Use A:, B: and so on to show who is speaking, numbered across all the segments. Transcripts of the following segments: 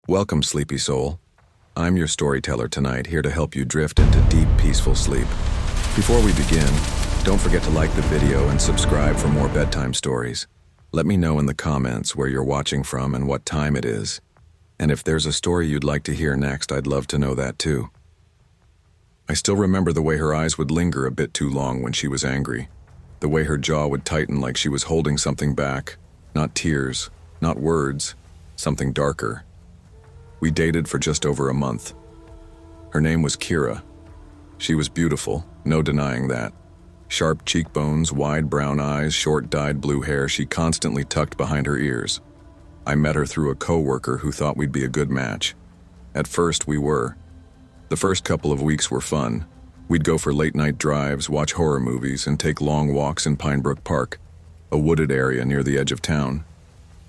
A: Welcome, sleepy soul. I'm your storyteller tonight, here to help you drift into deep, peaceful sleep. Before we begin, don't forget to like the video and subscribe for more bedtime stories. Let me know in the comments where you're watching from and what time it is. And if there's a story you'd like to hear next, I'd love to know that too. I still remember the way her eyes would linger a bit too long when she was angry. The way her jaw would tighten like she was holding something back. Not tears, not words, something darker. We dated for just over a month. Her name was Kira. She was beautiful, no denying that. Sharp cheekbones, wide brown eyes, short dyed blue hair she constantly tucked behind her ears. I met her through a coworker who thought we'd be a good match. At first, we were. The first couple of weeks were fun. We'd go for late-night drives, watch horror movies, and take long walks in Pinebrook Park, a wooded area near the edge of town.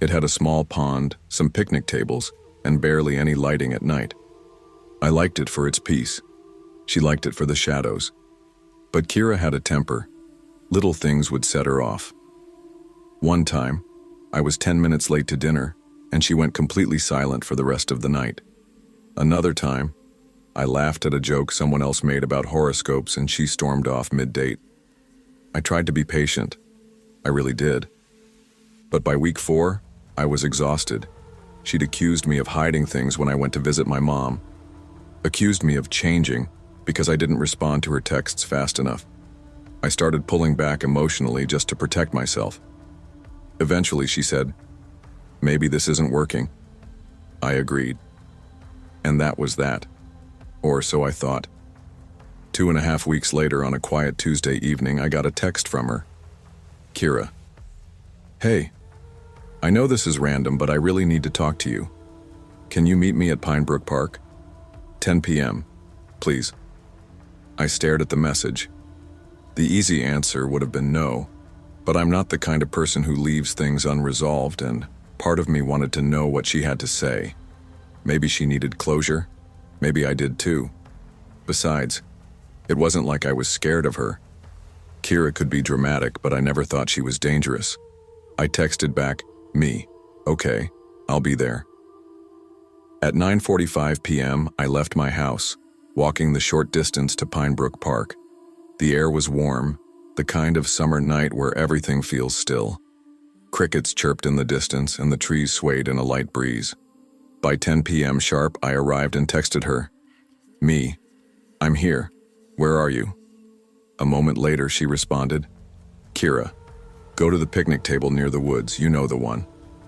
A: It had a small pond, some picnic tables, and barely any lighting at night. I liked it for its peace. She liked it for the shadows. But Kira had a temper. Little things would set her off. One time, I was 10 minutes late to dinner, and she went completely silent for the rest of the night. Another time, I laughed at a joke someone else made about horoscopes and she stormed off mid-date. I tried to be patient. I really did. But by week 4, I was exhausted. She'd accused me of hiding things when I went to visit my mom. Accused me of changing because I didn't respond to her texts fast enough. I started pulling back emotionally just to protect myself. Eventually she said, "Maybe this isn't working." I agreed. And that was that. Or so I thought. 2.5 weeks later, on a quiet Tuesday evening, I got a text from her. Kira. "Hey, I know this is random, but I really need to talk to you. Can you meet me at Pinebrook Park? 10 p.m., please." I stared at the message. The easy answer would have been no, but I'm not the kind of person who leaves things unresolved, and part of me wanted to know what she had to say. Maybe she needed closure. Maybe I did too. Besides, it wasn't like I was scared of her. Kira could be dramatic, but I never thought she was dangerous. I texted back, "Me. Okay, I'll be there." At 9:45 p.m., I left my house, walking the short distance to Pinebrook Park. The air was warm, the kind of summer night where everything feels still. Crickets chirped in the distance and the trees swayed in a light breeze. By 10 p.m. sharp, I arrived and texted her, "Me. I'm here. Where are you?" A moment later, she responded, "Kira, go to the picnic table near the woods, you know the one.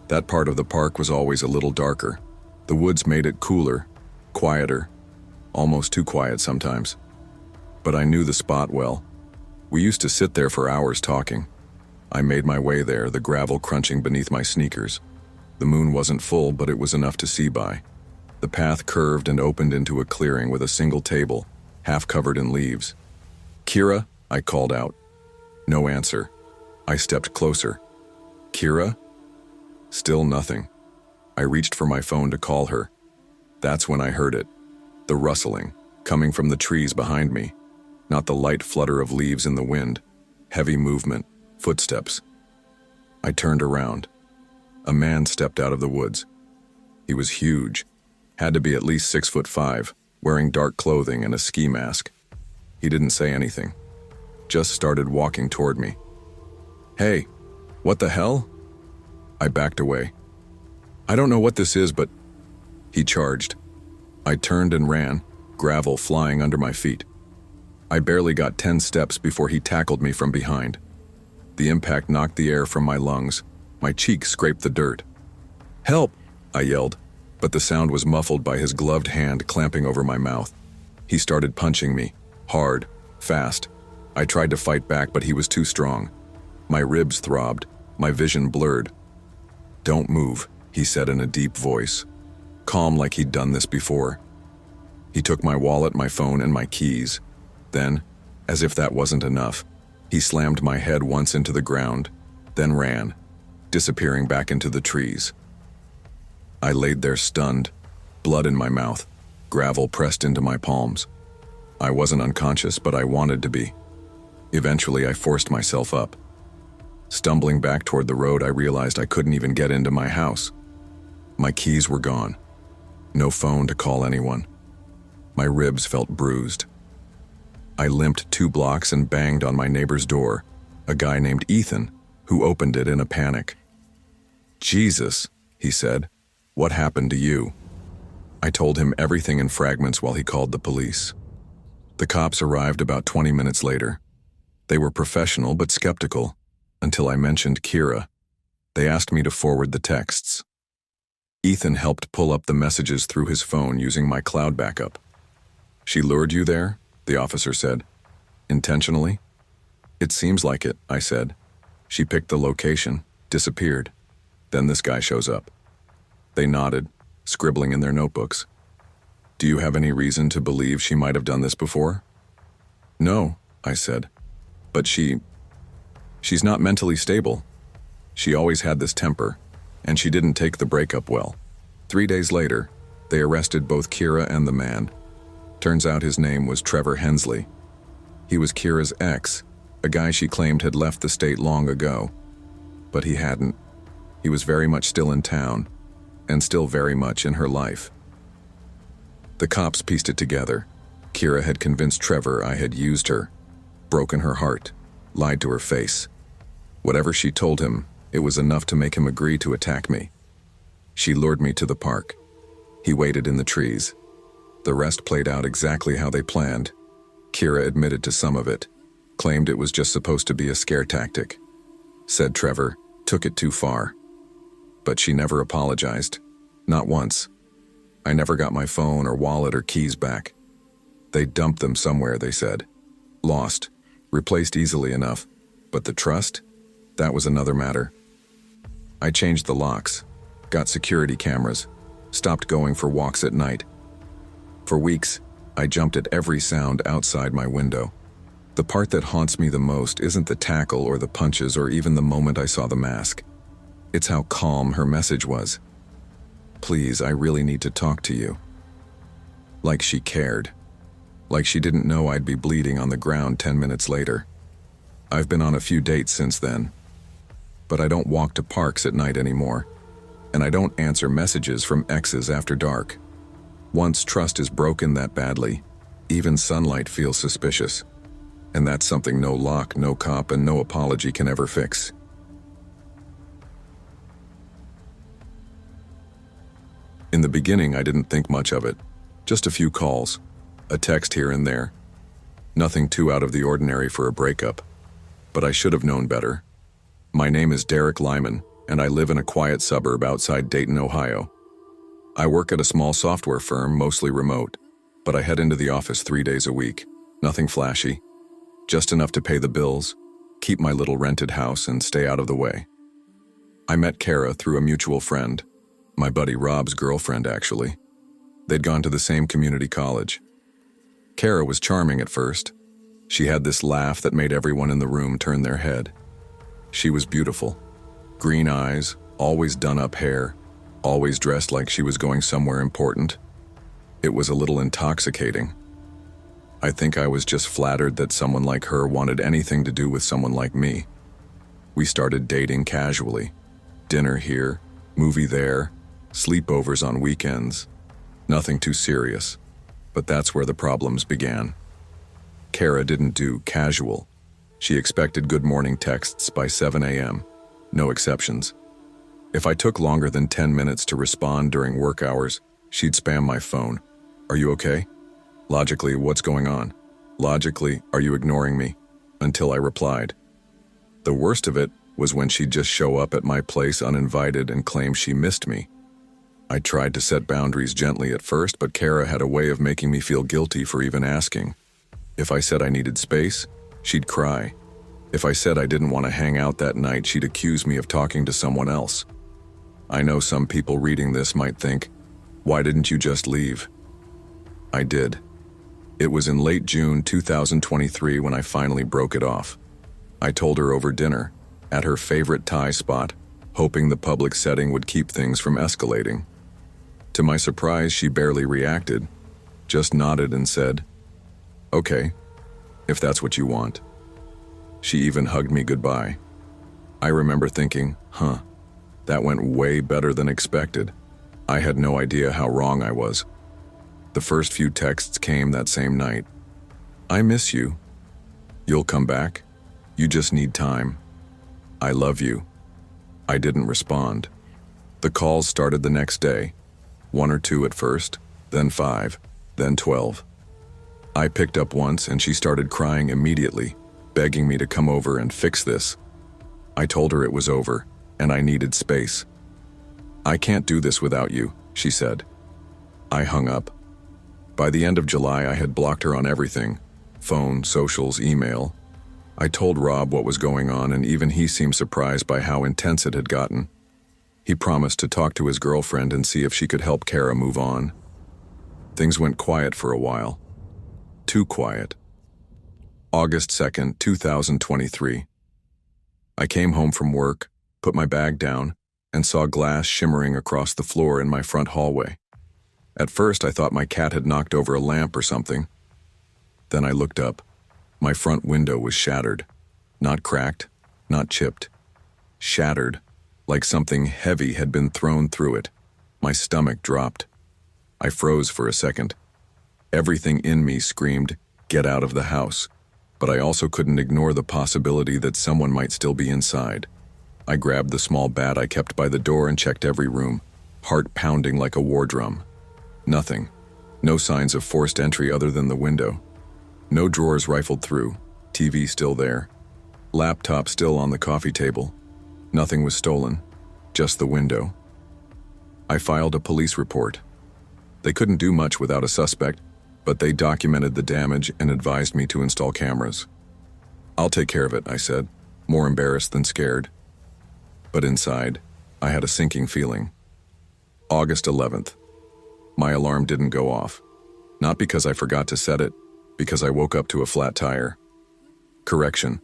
A: That part of the park was always a little darker. The woods made it cooler, quieter, almost too quiet sometimes. But I knew the spot well. We used to sit there for hours talking." I made my way there, the gravel crunching beneath my sneakers. The moon wasn't full, but it was enough to see by. The path curved and opened into a clearing with a single table, half covered in leaves. "Kira," I called out. No answer. I stepped closer. "Kira?" Still nothing. I reached for my phone to call her. That's when I heard it. The rustling, coming from the trees behind me. Not the light flutter of leaves in the wind. Heavy movement, footsteps. I turned around. A man stepped out of the woods. He was huge, had to be at least 6'5", wearing dark clothing and a ski mask. He didn't say anything, just started walking toward me. "Hey, what the hell?" I backed away. "I don't know what this is, but..." He charged. I turned and ran, gravel flying under my feet. I barely got 10 steps before he tackled me from behind. The impact knocked the air from my lungs. My cheek scraped the dirt. "Help!" I yelled, but the sound was muffled by his gloved hand clamping over my mouth. He started punching me, hard, fast. I tried to fight back, but he was too strong. My ribs throbbed, my vision blurred. "Don't move," he said in a deep voice, calm like he'd done this before. He took my wallet, my phone, and my keys. Then, as if that wasn't enough, he slammed my head once into the ground, then ran, disappearing back into the trees. I laid there stunned, blood in my mouth, gravel pressed into my palms. I wasn't unconscious, but I wanted to be. Eventually, I forced myself up. Stumbling back toward the road, I realized I couldn't even get into my house. My keys were gone. No phone to call anyone. My ribs felt bruised. I limped 2 blocks and banged on my neighbor's door, a guy named Ethan, who opened it in a panic. "Jesus," he said, "what happened to you?" I told him everything in fragments while he called the police. The cops arrived about 20 minutes later. They were professional but skeptical, until I mentioned Kira. They asked me to forward the texts. Ethan helped pull up the messages through his phone using my cloud backup. "She lured you there?" the officer said. "Intentionally?" "It seems like it," I said. "She picked the location, disappeared. Then this guy shows up." They nodded, scribbling in their notebooks. "Do you have any reason to believe she might have done this before?" "No," I said. "But she's not mentally stable. She always had this temper, and she didn't take the breakup well." 3 days later, they arrested both Kira and the man. Turns out his name was Trevor Hensley. He was Kira's ex, a guy she claimed had left the state long ago. But he hadn't. He was very much still in town, and still very much in her life. The cops pieced it together. Kira had convinced Trevor I had used her, broken her heart, lied to her face. Whatever she told him, it was enough to make him agree to attack me. She lured me to the park. He waited in the trees. The rest played out exactly how they planned. Kira admitted to some of it, claimed it was just supposed to be a scare tactic. Said Trevor took it too far. But she never apologized. Not once. I never got my phone or wallet or keys back. They dumped them somewhere, they said. Lost. Replaced easily enough. But the trust? That was another matter. I changed the locks, got security cameras, stopped going for walks at night. For weeks, I jumped at every sound outside my window. The part that haunts me the most isn't the tackle or the punches or even the moment I saw the mask. It's how calm her message was. "Please, I really need to talk to you." Like she cared. Like she didn't know I'd be bleeding on the ground 10 minutes later. I've been on a few dates since then. But I don't walk to parks at night anymore. And I don't answer messages from exes after dark. Once trust is broken that badly, even sunlight feels suspicious. And that's something no lock, no cop, and no apology can ever fix. In the beginning, I didn't think much of it. Just a few calls, a text here and there. Nothing too out of the ordinary for a breakup. But I should have known better. My name is Derek Lyman, and I live in a quiet suburb outside Dayton, Ohio. I work at a small software firm, mostly remote, but I head into the office 3 days a week. Nothing flashy. Just enough to pay the bills, keep my little rented house, and stay out of the way. I met Kara through a mutual friend. My buddy Rob's girlfriend, actually. They'd gone to the same community college. Kara was charming at first. She had this laugh that made everyone in the room turn their head. She was beautiful. Green eyes, always done-up hair, always dressed like she was going somewhere important. It was a little intoxicating. I think I was just flattered that someone like her wanted anything to do with someone like me. We started dating casually. Dinner here, movie there, sleepovers on weekends. Nothing too serious, but that's where the problems began. Kara didn't do casual. She expected good morning texts by 7 a.m., no exceptions. If I took longer than 10 minutes to respond during work hours, she'd spam my phone. "Are you okay?" Logically, "What's going on?" Logically, "Are you ignoring me?" Until I replied. The worst of it was when she'd just show up at my place uninvited and claim she missed me. I tried to set boundaries gently at first, but Kara had a way of making me feel guilty for even asking. If I said I needed space, she'd cry. If I said I didn't want to hang out that night, she'd accuse me of talking to someone else. I know some people reading this might think, "Why didn't you just leave?" I did. It was in late June 2023 when I finally broke it off. I told her over dinner, at her favorite Thai spot, hoping the public setting would keep things from escalating. To my surprise, she barely reacted, just nodded and said, "Okay, if that's what you want." She even hugged me goodbye. I remember thinking, that went way better than expected. I had no idea how wrong I was. The first few texts came that same night. I miss you. You'll come back. You just need time. I love you. I didn't respond. The calls started the next day. 1 or 2 at first, then 5, then 12. I picked up once and she started crying immediately, begging me to come over and fix this. I told her it was over and I needed space. I can't do this without you, she said. I hung up. By the end of July, I had blocked her on everything: phone, socials, email. I told Rob what was going on, and even he seemed surprised by how intense it had gotten. He promised to talk to his girlfriend and see if she could help Kara move on. Things went quiet for a while. Too quiet. August 2nd, 2023. I came home from work, put my bag down, and saw glass shimmering across the floor in my front hallway. At first, I thought my cat had knocked over a lamp or something. Then I looked up. My front window was shattered. Not cracked, not chipped. Shattered, like something heavy had been thrown through it. My stomach dropped. I froze for a second. Everything in me screamed, "Get out of the house." But I also couldn't ignore the possibility that someone might still be inside. I grabbed the small bat I kept by the door and checked every room, heart pounding like a war drum. Nothing. No signs of forced entry other than the window. No drawers rifled through. TV still there. Laptop still on the coffee table. Nothing was stolen. Just the window. I filed a police report. They couldn't do much without a suspect, but they documented the damage and advised me to install cameras. "I'll take care of it," I said, more embarrassed than scared. But inside, I had a sinking feeling. August 11th. My alarm didn't go off. Not because I forgot to set it, because I woke up to a flat tire. Correction.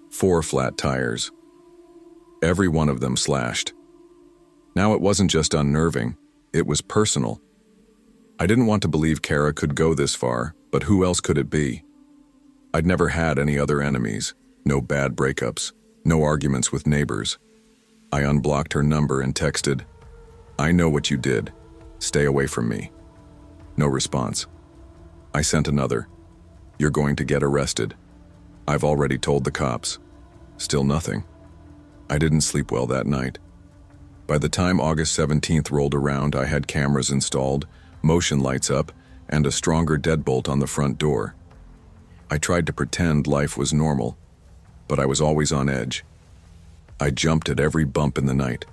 A: 4 flat tires. Every one of them slashed. Now it wasn't just unnerving, it was personal. I didn't want to believe Kara could go this far, but who else could it be? I'd never had any other enemies, no bad breakups, no arguments with neighbors. I unblocked her number and texted, "I know what you did. Stay away from me." No response. I sent another, "You're going to get arrested. I've already told the cops." Still nothing. I didn't sleep well that night. By the time August 17th rolled around, I had cameras installed, motion lights up, and a stronger deadbolt on the front door. I tried to pretend life was normal, but I was always on edge. I jumped at every bump in the night,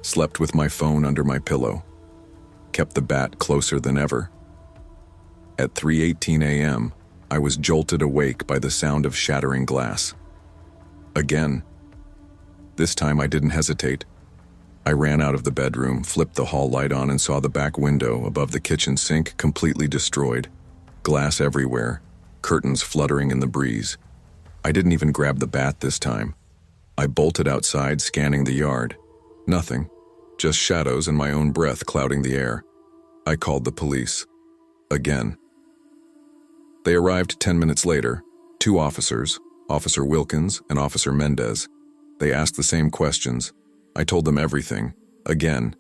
A: slept with my phone under my pillow, kept the bat closer than ever. At 3:18 a.m., I was jolted awake by the sound of shattering glass. Again. This time I didn't hesitate. I ran out of the bedroom, flipped the hall light on, and saw the back window above the kitchen sink completely destroyed. Glass everywhere, curtains fluttering in the breeze. I didn't even grab the bat this time. I bolted outside, scanning the yard. Nothing, just shadows and my own breath clouding the air. I called the police. Again. They arrived 10 minutes later, 2 officers, Officer Wilkins and Officer Mendez. They asked the same questions. I told them everything. Again.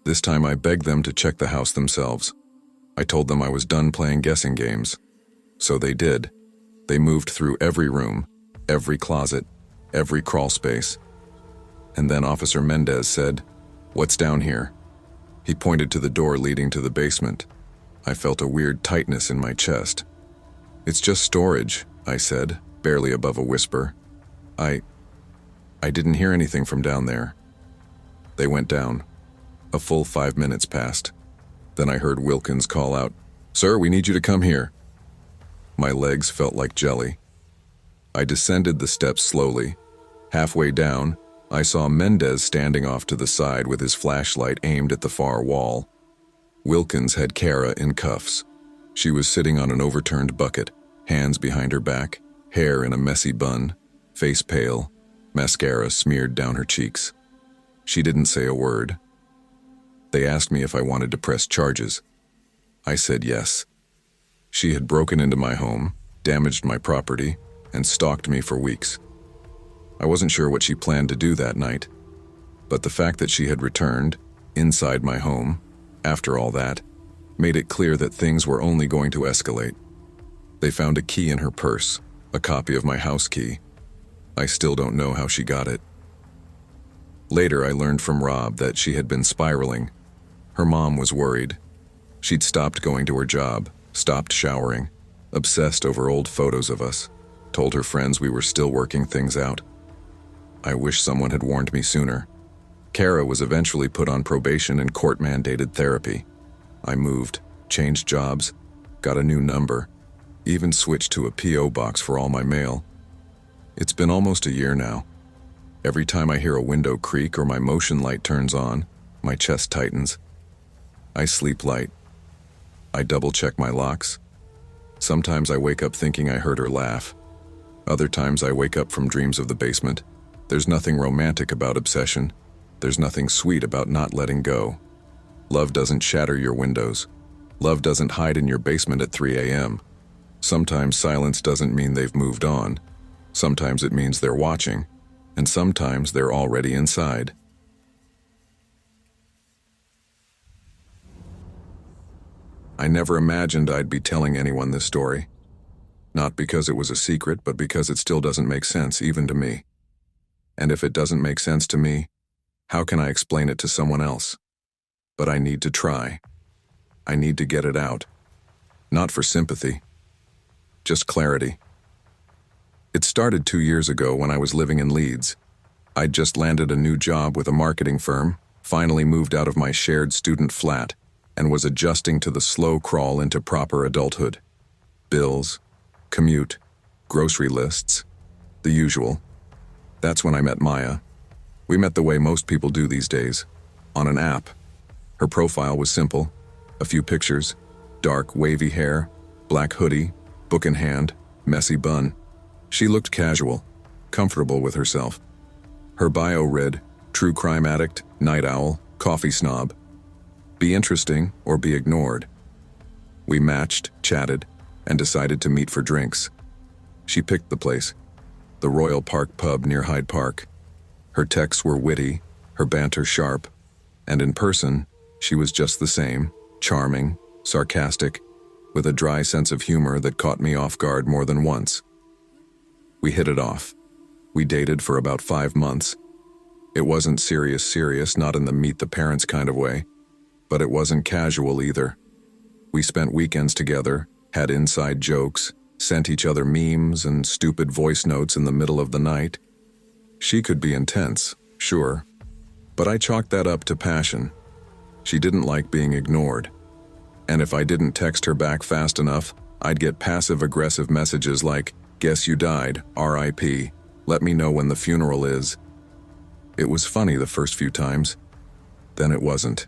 A: This time I begged them to check the house themselves. I told them I was done playing guessing games. So they did. They moved through every room, every closet, every crawl space. And then Officer Mendez said, "What's down here?" He pointed to the door leading to the basement. I felt a weird tightness in my chest. "It's just storage," I said, barely above a whisper. I didn't hear anything from down there." They went down. A full 5 minutes passed. Then I heard Wilkins call out, "Sir, we need you to come here." My legs felt like jelly. I descended the steps slowly. Halfway down, I saw Mendez standing off to the side with his flashlight aimed at the far wall. Wilkins had Kara in cuffs. She was sitting on an overturned bucket, hands behind her back, hair in a messy bun, face pale, mascara smeared down her cheeks. She didn't say a word. They asked me if I wanted to press charges. I said yes. She had broken into my home, damaged my property, and stalked me for weeks. I wasn't sure what she planned to do that night, but the fact that she had returned, inside my home, after all that, made it clear that things were only going to escalate. They found a key in her purse, a copy of my house key. I still don't know how she got it. Later, I learned from Rob that she had been spiraling. Her mom was worried. She'd stopped going to her job, stopped showering, obsessed over old photos of us, told her friends we were still working things out. I wish someone had warned me sooner. Kara was eventually put on probation and court-mandated therapy. I moved, changed jobs, got a new number, even switched to a P.O. box for all my mail. It's been almost a year now. Every time I hear a window creak or my motion light turns on, my chest tightens. I sleep light. I double-check my locks. Sometimes I wake up thinking I heard her laugh. Other times I wake up from dreams of the basement. There's nothing romantic about obsession. There's nothing sweet about not letting go. Love doesn't shatter your windows. Love doesn't hide in your basement at 3 a.m. Sometimes silence doesn't mean they've moved on. Sometimes it means they're watching, and sometimes they're already inside. I never imagined I'd be telling anyone this story. Not because it was a secret, but because it still doesn't make sense, even to me. And if it doesn't make sense to me, how can I explain it to someone else? But I need to try. I need to get it out. Not for sympathy, just clarity. It started 2 years ago when I was living in Leeds. I'd just landed a new job with a marketing firm, finally moved out of my shared student flat, and was adjusting to the slow crawl into proper adulthood. Bills, commute, grocery lists, the usual. That's when I met Maya. We met the way most people do these days, on an app. Her profile was simple, a few pictures, dark, wavy hair, black hoodie, book in hand, messy bun. She looked casual, comfortable with herself. Her bio read, true crime addict, night owl, coffee snob. Be interesting or be ignored. We matched, chatted, and decided to meet for drinks. She picked the place, the Royal Park pub near Hyde Park. Her texts were witty, her banter sharp, and in person, she was just the same, charming, sarcastic, with a dry sense of humor that caught me off guard more than once. We hit it off. We dated for about 5 months. It wasn't serious, not in the meet the parents kind of way, but it wasn't casual either. We spent weekends together, had inside jokes, sent each other memes and stupid voice notes in the middle of the night. She could be intense, sure, but I chalked that up to passion. She didn't like being ignored. And if I didn't text her back fast enough, I'd get passive-aggressive messages like, "Guess you died, R.I.P., let me know when the funeral is." It was funny the first few times, then it wasn't.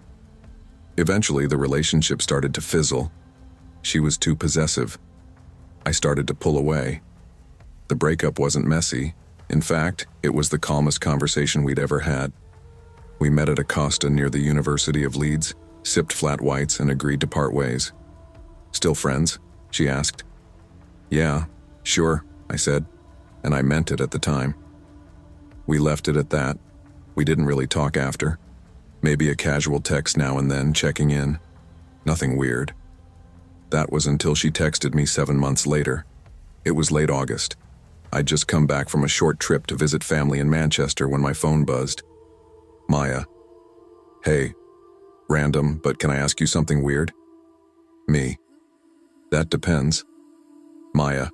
A: Eventually, the relationship started to fizzle. She was too possessive. I started to pull away. The breakup wasn't messy. In fact, it was the calmest conversation we'd ever had. We met at a Costa near the University of Leeds, sipped flat whites, and agreed to part ways. "Still friends?" she asked. "Yeah, sure," I said, and I meant it at the time. We left it at that. We didn't really talk after. Maybe a casual text now and then, checking in. Nothing weird. That was until she texted me 7 months later. It was late August. I'd just come back from a short trip to visit family in Manchester when my phone buzzed. "Maya." "Hey. Random, but can I ask you something weird?" "Me." "That depends." "Maya.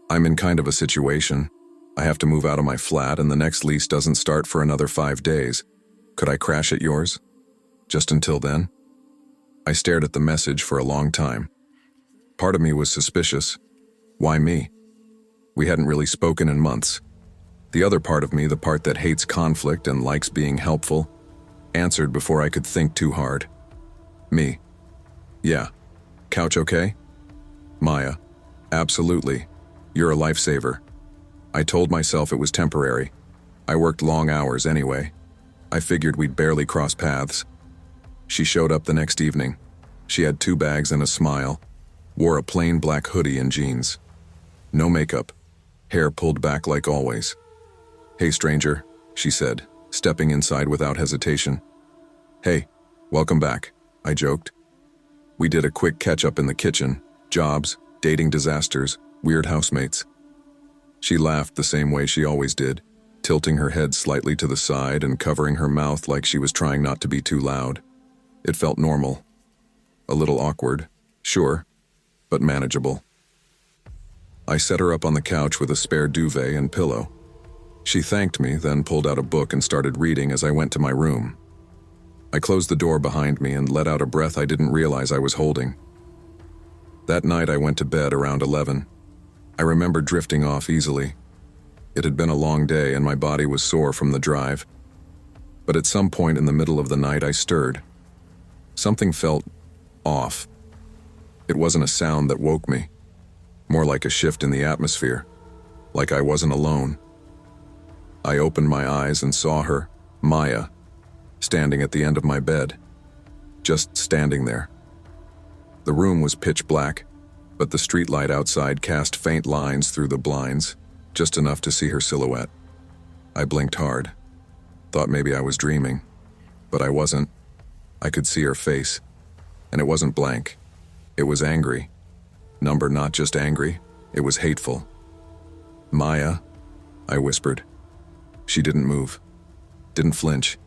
A: I'm in kind of a situation. I have to move out of my flat and the next lease doesn't start for another 5 days. Could I crash at yours? Just until then?" I stared at the message for a long time. Part of me was suspicious. Why me? We hadn't really spoken in months. The other part of me, the part that hates conflict and likes being helpful, answered before I could think too hard. "Me. Yeah. Couch okay?" "Maya. Absolutely. You're a lifesaver." I told myself it was temporary. I worked long hours anyway. I figured we'd barely cross paths. She showed up the next evening. She had 2 bags and a smile, wore a plain black hoodie and jeans. No makeup, hair pulled back like always. "Hey, stranger," she said, stepping inside without hesitation. "Hey, welcome back. I joked. We did a quick catch-up in the kitchen, jobs, dating disasters, weird housemates. She laughed the same way she always did, tilting her head slightly to the side and covering her mouth like she was trying not to be too loud. It felt normal. A little awkward, sure, but manageable. I set her up on the couch with a spare duvet and pillow. She thanked me, then pulled out a book and started reading as I went to my room. I closed the door behind me and let out a breath I didn't realize I was holding. That night I went to bed around 11. I remember drifting off easily. It had been a long day and my body was sore from the drive. But at some point in the middle of the night I stirred. Something felt off. It wasn't a sound that woke me. More like a shift in the atmosphere. Like I wasn't alone. I opened my eyes and saw her, Maya, standing at the end of my bed. Just standing there. The room was pitch black, but the streetlight outside cast faint lines through the blinds, just enough to see her silhouette. I blinked hard. Thought maybe I was dreaming, but I wasn't. I could see her face, and it wasn't blank. It was angry. Number not just angry, it was hateful. Maya, I whispered. She didn't move. Didn't flinch.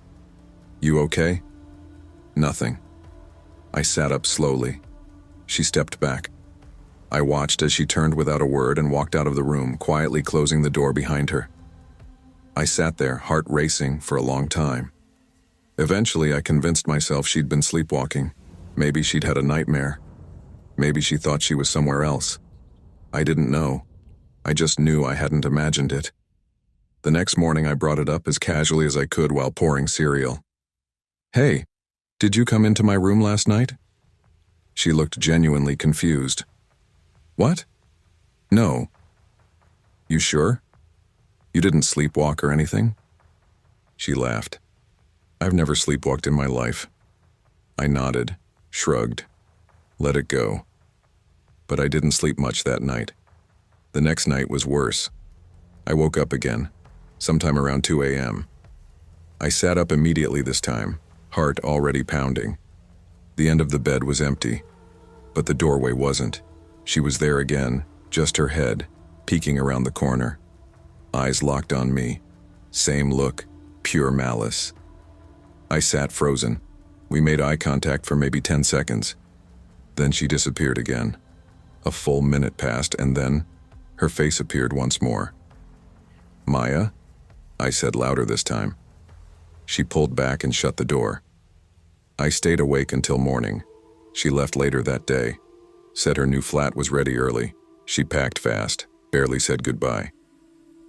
A: You okay? Nothing. I sat up slowly. She stepped back. I watched as she turned without a word and walked out of the room, quietly closing the door behind her. I sat there, heart racing, for a long time. Eventually, I convinced myself she'd been sleepwalking. Maybe she'd had a nightmare. Maybe she thought she was somewhere else. I didn't know. I just knew I hadn't imagined it. The next morning, I brought it up as casually as I could while pouring cereal. Hey, did you come into my room last night? She looked genuinely confused. What? No. You sure? You didn't sleepwalk or anything? She laughed. I've never sleepwalked in my life. I nodded, shrugged, let it go. But I didn't sleep much that night. The next night was worse. I woke up again, sometime around 2 a.m. I sat up immediately this time, heart already pounding. The end of the bed was empty, but the doorway wasn't. She was there again, just her head, peeking around the corner. Eyes locked on me. Same look, pure malice. I sat frozen. We made eye contact for maybe 10 seconds. Then she disappeared again. A full minute passed, and then her face appeared once more. Maya? I said louder this time. She pulled back and shut the door. I stayed awake until morning. She left later that day. Said her new flat was ready early. She packed fast, barely said goodbye.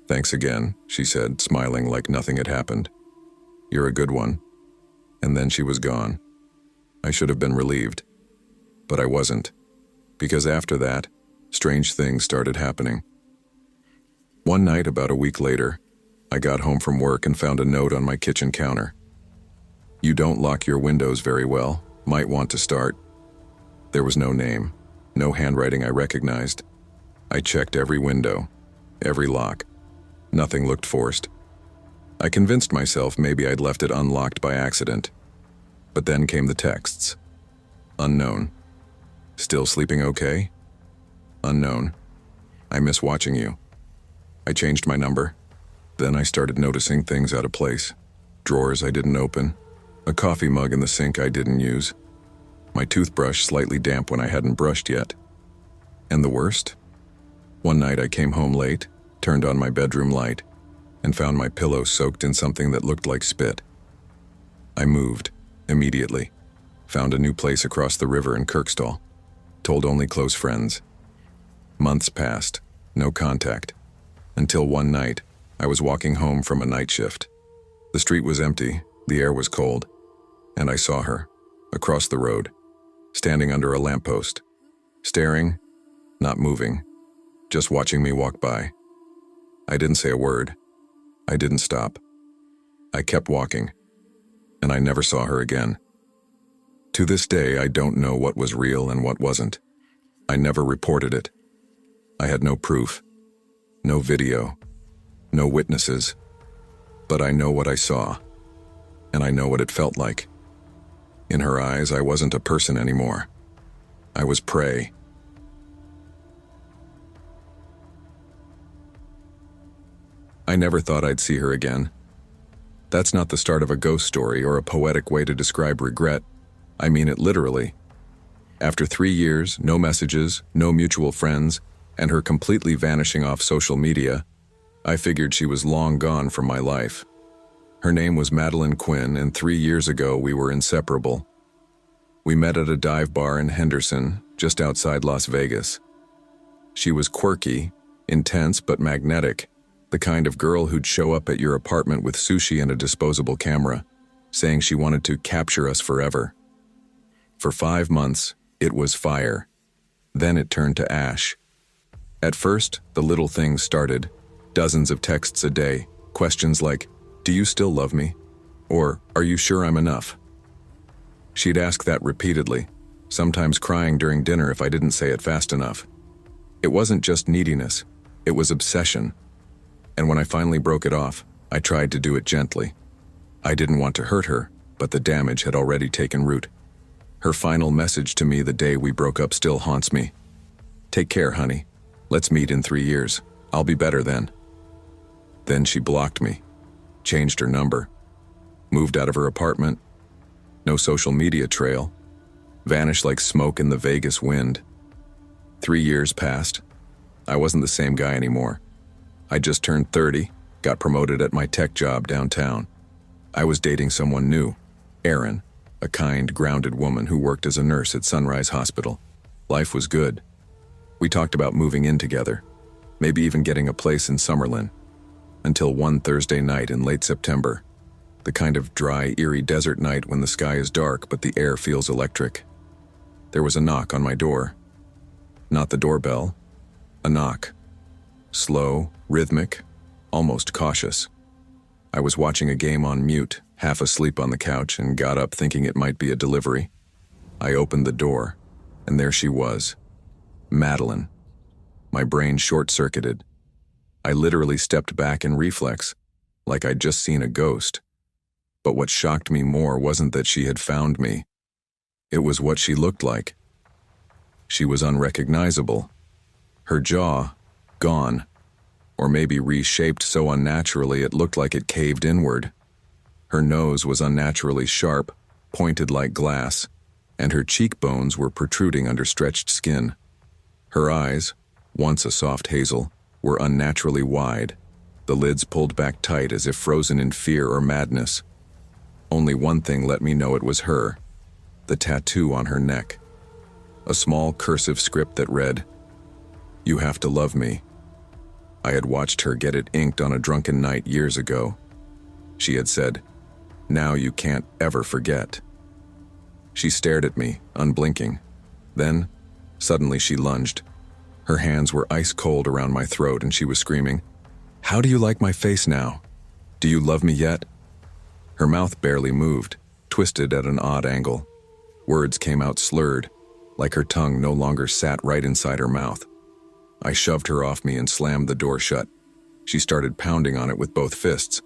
A: Thanks again, she said, smiling like nothing had happened. You're a good one. And then she was gone. I should have been relieved. But I wasn't. Because after that, strange things started happening. One night, about a week later, I got home from work and found a note on my kitchen counter. You don't lock your windows very well. Might want to start. There was no name. No handwriting I recognized. I checked every window, every lock. Nothing looked forced. I convinced myself maybe I'd left it unlocked by accident. But then came the texts. Unknown. Still sleeping okay? Unknown. I miss watching you. I changed my number. Then I started noticing things out of place. Drawers I didn't open. A coffee mug in the sink I didn't use. My toothbrush slightly damp when I hadn't brushed yet. And the worst? One night I came home late, turned on my bedroom light, and found my pillow soaked in something that looked like spit. I moved, immediately. Found a new place across the river in Kirkstall. Told only close friends. Months passed, no contact. Until one night, I was walking home from a night shift. The street was empty, the air was cold, and I saw her, across the road, standing under a lamppost, staring, not moving, just watching me walk by. I didn't say a word. I didn't stop. I kept walking, and I never saw her again. To this day, I don't know what was real and what wasn't. I never reported it. I had no proof, no video, no witnesses, but I know what I saw, and I know what it felt like. In her eyes, I wasn't a person anymore. I was prey. I never thought I'd see her again. That's not the start of a ghost story or a poetic way to describe regret. I mean it literally. After 3 years, no messages, no mutual friends, and her completely vanishing off social media, I figured she was long gone from my life. Her name was Madeline Quinn, and 3 years ago we were inseparable. We met at a dive bar in Henderson, just outside Las Vegas. She was quirky, intense but magnetic, the kind of girl who'd show up at your apartment with sushi and a disposable camera, saying she wanted to capture us forever. For 5 months, it was fire. Then it turned to ash. At first, the little things started. Dozens of texts a day, questions like, "Do you still love me?" Or, "Are you sure I'm enough?" She'd ask that repeatedly, sometimes crying during dinner if I didn't say it fast enough. It wasn't just neediness, it was obsession. And when I finally broke it off, I tried to do it gently. I didn't want to hurt her, but the damage had already taken root. Her final message to me the day we broke up still haunts me. "Take care, honey. Let's meet in 3 years. I'll be better then." Then she blocked me, changed her number, moved out of her apartment, no social media trail, vanished like smoke in the Vegas wind. 3 years passed. I wasn't the same guy anymore. I just turned 30, got promoted at my tech job downtown. I was dating someone new, Erin, a kind, grounded woman who worked as a nurse at Sunrise Hospital. Life was good. We talked about moving in together, maybe even getting a place in Summerlin, until one Thursday night in late September, the kind of dry, eerie desert night when the sky is dark but the air feels electric. There was a knock on my door. Not the doorbell, a knock. Slow, rhythmic, almost cautious. I was watching a game on mute, half asleep on the couch, and got up thinking it might be a delivery. I opened the door, and there she was, Madeline. My brain short-circuited. I literally stepped back in reflex, like I'd just seen a ghost. But what shocked me more wasn't that she had found me. It was what she looked like. She was unrecognizable. Her jaw, gone, or maybe reshaped so unnaturally it looked like it caved inward. Her nose was unnaturally sharp, pointed like glass, and her cheekbones were protruding under stretched skin. Her eyes, once a soft hazel, were unnaturally wide, the lids pulled back tight as if frozen in fear or madness. Only one thing let me know it was her, the tattoo on her neck. A small cursive script that read, "You have to love me." I had watched her get it inked on a drunken night years ago. She had said, "Now you can't ever forget." She stared at me, unblinking. Then, suddenly she lunged. Her hands were ice cold around my throat and she was screaming, "How do you like my face now? Do you love me yet?" Her mouth barely moved, twisted at an odd angle. Words came out slurred, like her tongue no longer sat right inside her mouth. I shoved her off me and slammed the door shut. She started pounding on it with both fists.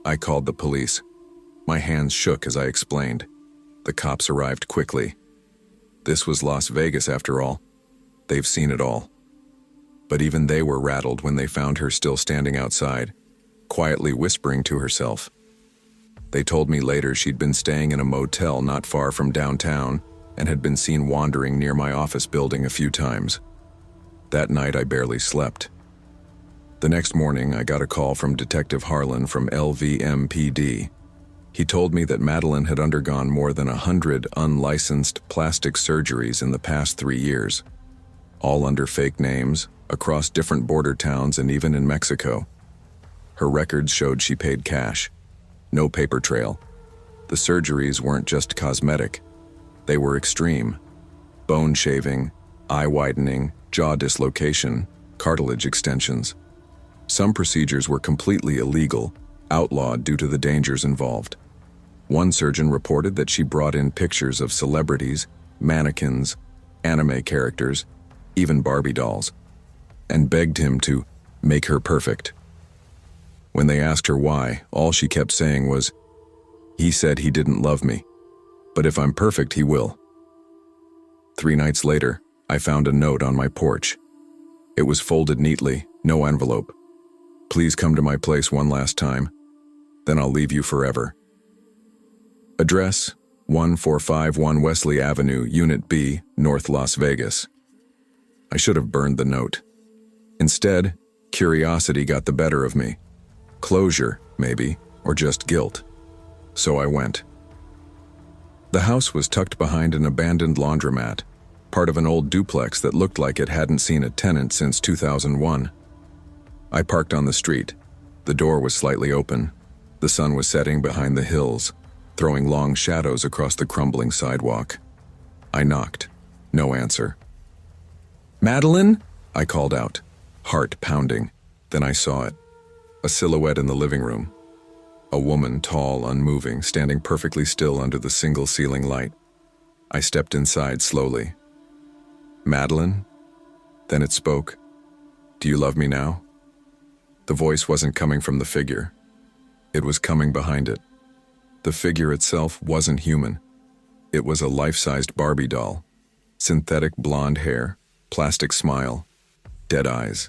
A: I called the police. My hands shook as I explained. The cops arrived quickly. This was Las Vegas after all. They've seen it all. But even they were rattled when they found her still standing outside, quietly whispering to herself. They told me later she'd been staying in a motel not far from downtown and had been seen wandering near my office building a few times. That night I barely slept. The next morning I got a call from Detective Harlan from LVMPD. He told me that Madeline had undergone more than 100 unlicensed plastic surgeries in the past 3 years, all under fake names, across different border towns and even in Mexico. Her records showed she paid cash. No paper trail. The surgeries weren't just cosmetic. They were extreme. Bone shaving, eye widening, jaw dislocation, cartilage extensions. Some procedures were completely illegal, outlawed due to the dangers involved. One surgeon reported that she brought in pictures of celebrities, mannequins, anime characters, even Barbie dolls, and begged him to make her perfect. When they asked her why, all she kept saying was, "He said he didn't love me, But if I'm perfect, he will. 3 nights later, I found a note on my porch. It was folded neatly, no envelope. Please come to my place one last time, then I'll leave you forever. Address, 1451 Wesley Avenue, Unit B, North Las Vegas. I should have burned the note. Instead, curiosity got the better of me. Closure, maybe, or just guilt. So I went. The house was tucked behind an abandoned laundromat, part of an old duplex that looked like it hadn't seen a tenant since 2001. I parked on the street. The door was slightly open. The sun was setting behind the hills, throwing long shadows across the crumbling sidewalk. I knocked. No answer. "Madeline?" I called out, heart pounding. Then I saw it. A silhouette in the living room. A woman, tall, unmoving, standing perfectly still under the single ceiling light. I stepped inside slowly. "Madeline?" Then it spoke. "Do you love me now?" The voice wasn't coming from the figure. It was coming behind it. The figure itself wasn't human. It was a life-sized Barbie doll. Synthetic blonde hair, plastic smile, dead eyes.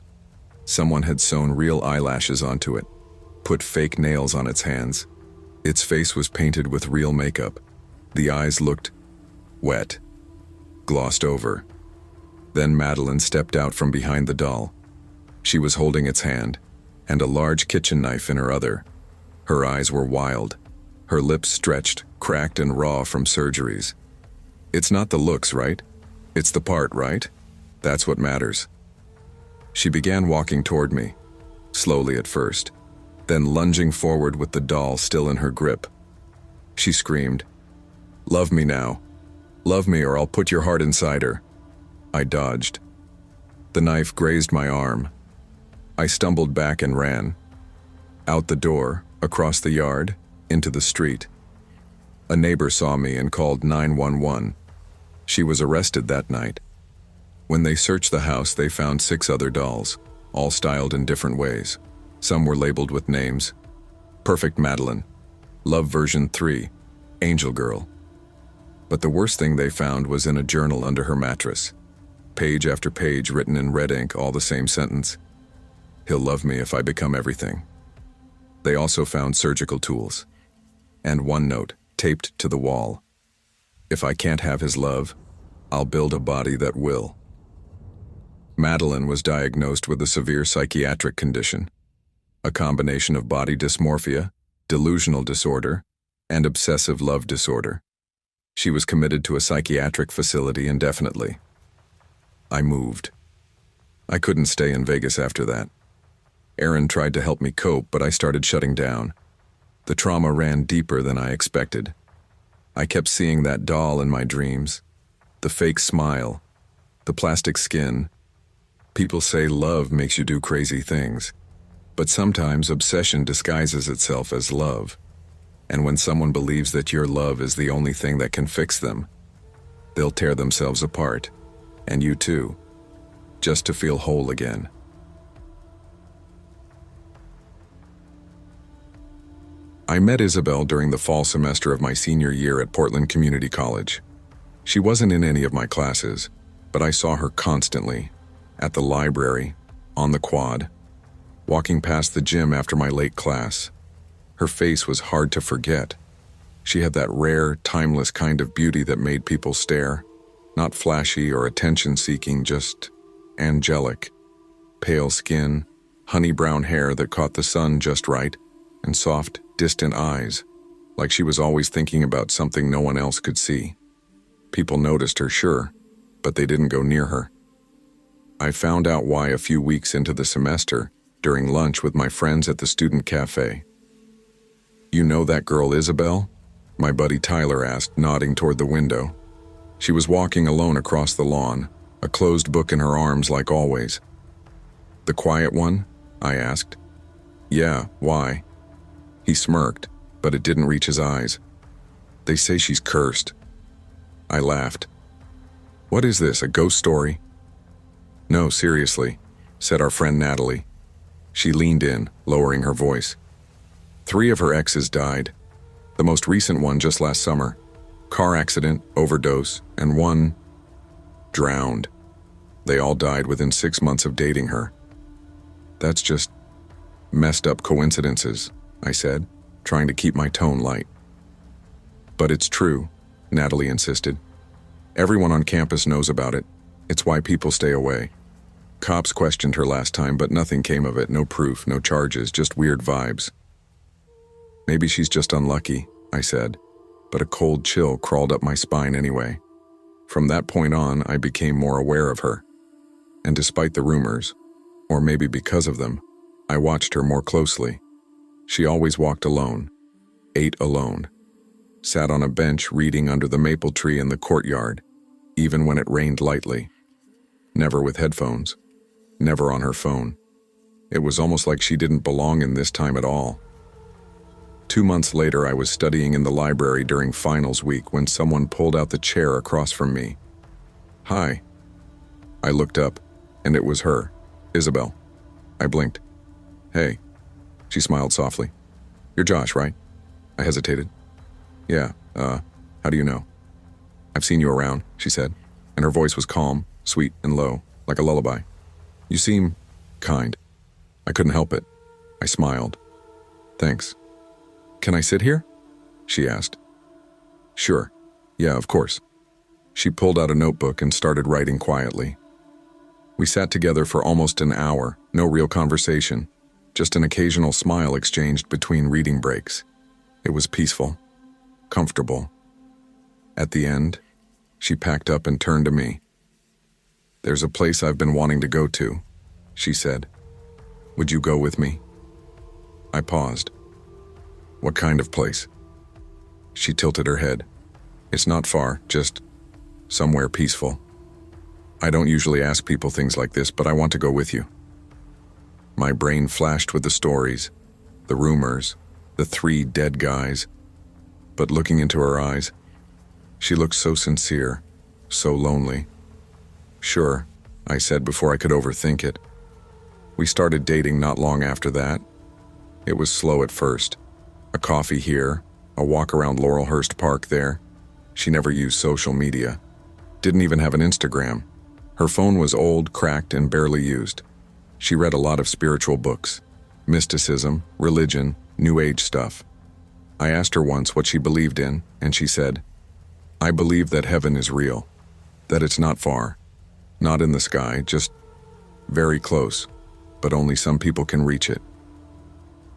A: Someone had sewn real eyelashes onto it, put fake nails on its hands. Its face was painted with real makeup. The eyes looked wet, glossed over. Then Madeline stepped out from behind the doll. She was holding its hand, and a large kitchen knife in her other. Her eyes were wild, her lips stretched, cracked and raw from surgeries. It's not the looks, right? It's the part, right? That's what matters. She began walking toward me, slowly at first, then lunging forward with the doll still in her grip. She screamed, "Love me now. Love me or I'll put your heart inside her." I dodged. The knife grazed my arm. I stumbled back and ran. Out the door, across the yard, into the street. A neighbor saw me and called 911. She was arrested that night. When they searched the house, they found 6 other dolls, all styled in different ways. Some were labeled with names. Perfect Madeline, Love version 3, Angel Girl. But the worst thing they found was in a journal under her mattress. Page after page written in red ink, all the same sentence. "He'll love me if I become everything." They also found surgical tools. And one note, taped to the wall. "If I can't have his love, I'll build a body that will." Madeline was diagnosed with a severe psychiatric condition, a combination of body dysmorphia, delusional disorder, and obsessive love disorder. She was committed to a psychiatric facility indefinitely. I moved. I couldn't stay in Vegas after that. Aaron tried to help me cope, but I started shutting down. The trauma ran deeper than I expected. I kept seeing that doll in my dreams, the fake smile, the plastic skin. People say love makes you do crazy things, but sometimes obsession disguises itself as love. And when someone believes that your love is the only thing that can fix them, they'll tear themselves apart, and you too, just to feel whole again. I met Isabel during the fall semester of my senior year at Portland Community College. She wasn't in any of my classes, but I saw her constantly, at the library, on the quad, walking past the gym after my late class. Her face was hard to forget. She had that rare, timeless kind of beauty that made people stare, not flashy or attention-seeking, just angelic. Pale skin, honey brown hair that caught the sun just right, and soft, distant eyes, like she was always thinking about something no one else could see. People noticed her, sure, but they didn't go near her. I found out why a few weeks into the semester, during lunch with my friends at the student cafe. "You know that girl Isabel?" my buddy Tyler asked, nodding toward the window. She was walking alone across the lawn, a closed book in her arms like always. "The quiet one?" I asked. "Yeah, why?" He smirked, but it didn't reach his eyes. "They say she's cursed." I laughed. "What is this, a ghost story?" "No, seriously," said our friend Natalie. She leaned in, lowering her voice. 3 of her exes died, the most recent one just last summer. Car accident, overdose, and one drowned. They all died within 6 months of dating her. That's just messed up coincidences, I said, trying to keep my tone light. But it's true, Natalie insisted. Everyone on campus knows about it. It's why people stay away. Cops questioned her last time, but nothing came of it. No proof, no charges, just weird vibes. Maybe she's just unlucky, I said, but a cold chill crawled up my spine anyway. From that point on, I became more aware of her. And despite the rumors, or maybe because of them, I watched her more closely. She always walked alone, ate alone, sat on a bench reading under the maple tree in the courtyard, even when it rained lightly. Never with headphones, never on her phone. It was almost like she didn't belong in this time at all. 2 months later, I was studying in the library during finals week when someone pulled out the chair across from me. "Hi." I looked up, and it was her, Isabel. I blinked. "Hey." She smiled softly. "You're Josh, right?" I hesitated. "Yeah, how do you know?" "I've seen you around," she said, and her voice was calm, sweet, and low, like a lullaby. "You seem kind." I couldn't help it. I smiled. "Thanks." "Can I sit here?" she asked. "Sure. Yeah, of course." She pulled out a notebook and started writing quietly. We sat together for almost an hour, no real conversation, just an occasional smile exchanged between reading breaks. It was peaceful, comfortable. At the end, she packed up and turned to me. "There's a place I've been wanting to go to," she said. "Would you go with me?" I paused. "What kind of place?" She tilted her head. "It's not far, just somewhere peaceful. I don't usually ask people things like this, but I want to go with you." My brain flashed with the stories, the rumors, the 3 dead guys. But looking into her eyes, she looked so sincere, so lonely. "Sure," I said before I could overthink it. We started dating not long after that. It was slow at first. A coffee here, a walk around Laurelhurst Park there. She never used social media. Didn't even have an Instagram. Her phone was old, cracked, and barely used. She read a lot of spiritual books, mysticism, religion, New Age stuff. I asked her once what she believed in, and she said, "I believe that heaven is real, that it's not far, not in the sky, just very close, but only some people can reach it."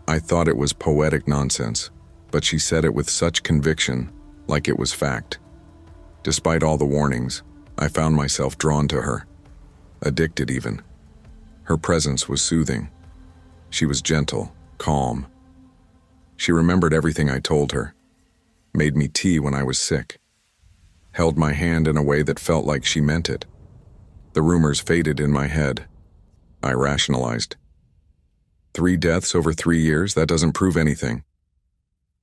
A: I thought it was poetic nonsense, but she said it with such conviction, like it was fact. Despite all the warnings, I found myself drawn to her, addicted even. Her presence was soothing. She was gentle, calm. She remembered everything I told her, made me tea when I was sick, held my hand in a way that felt like she meant it. The rumors faded in my head. I rationalized. 3 deaths over 3 years, that doesn't prove anything.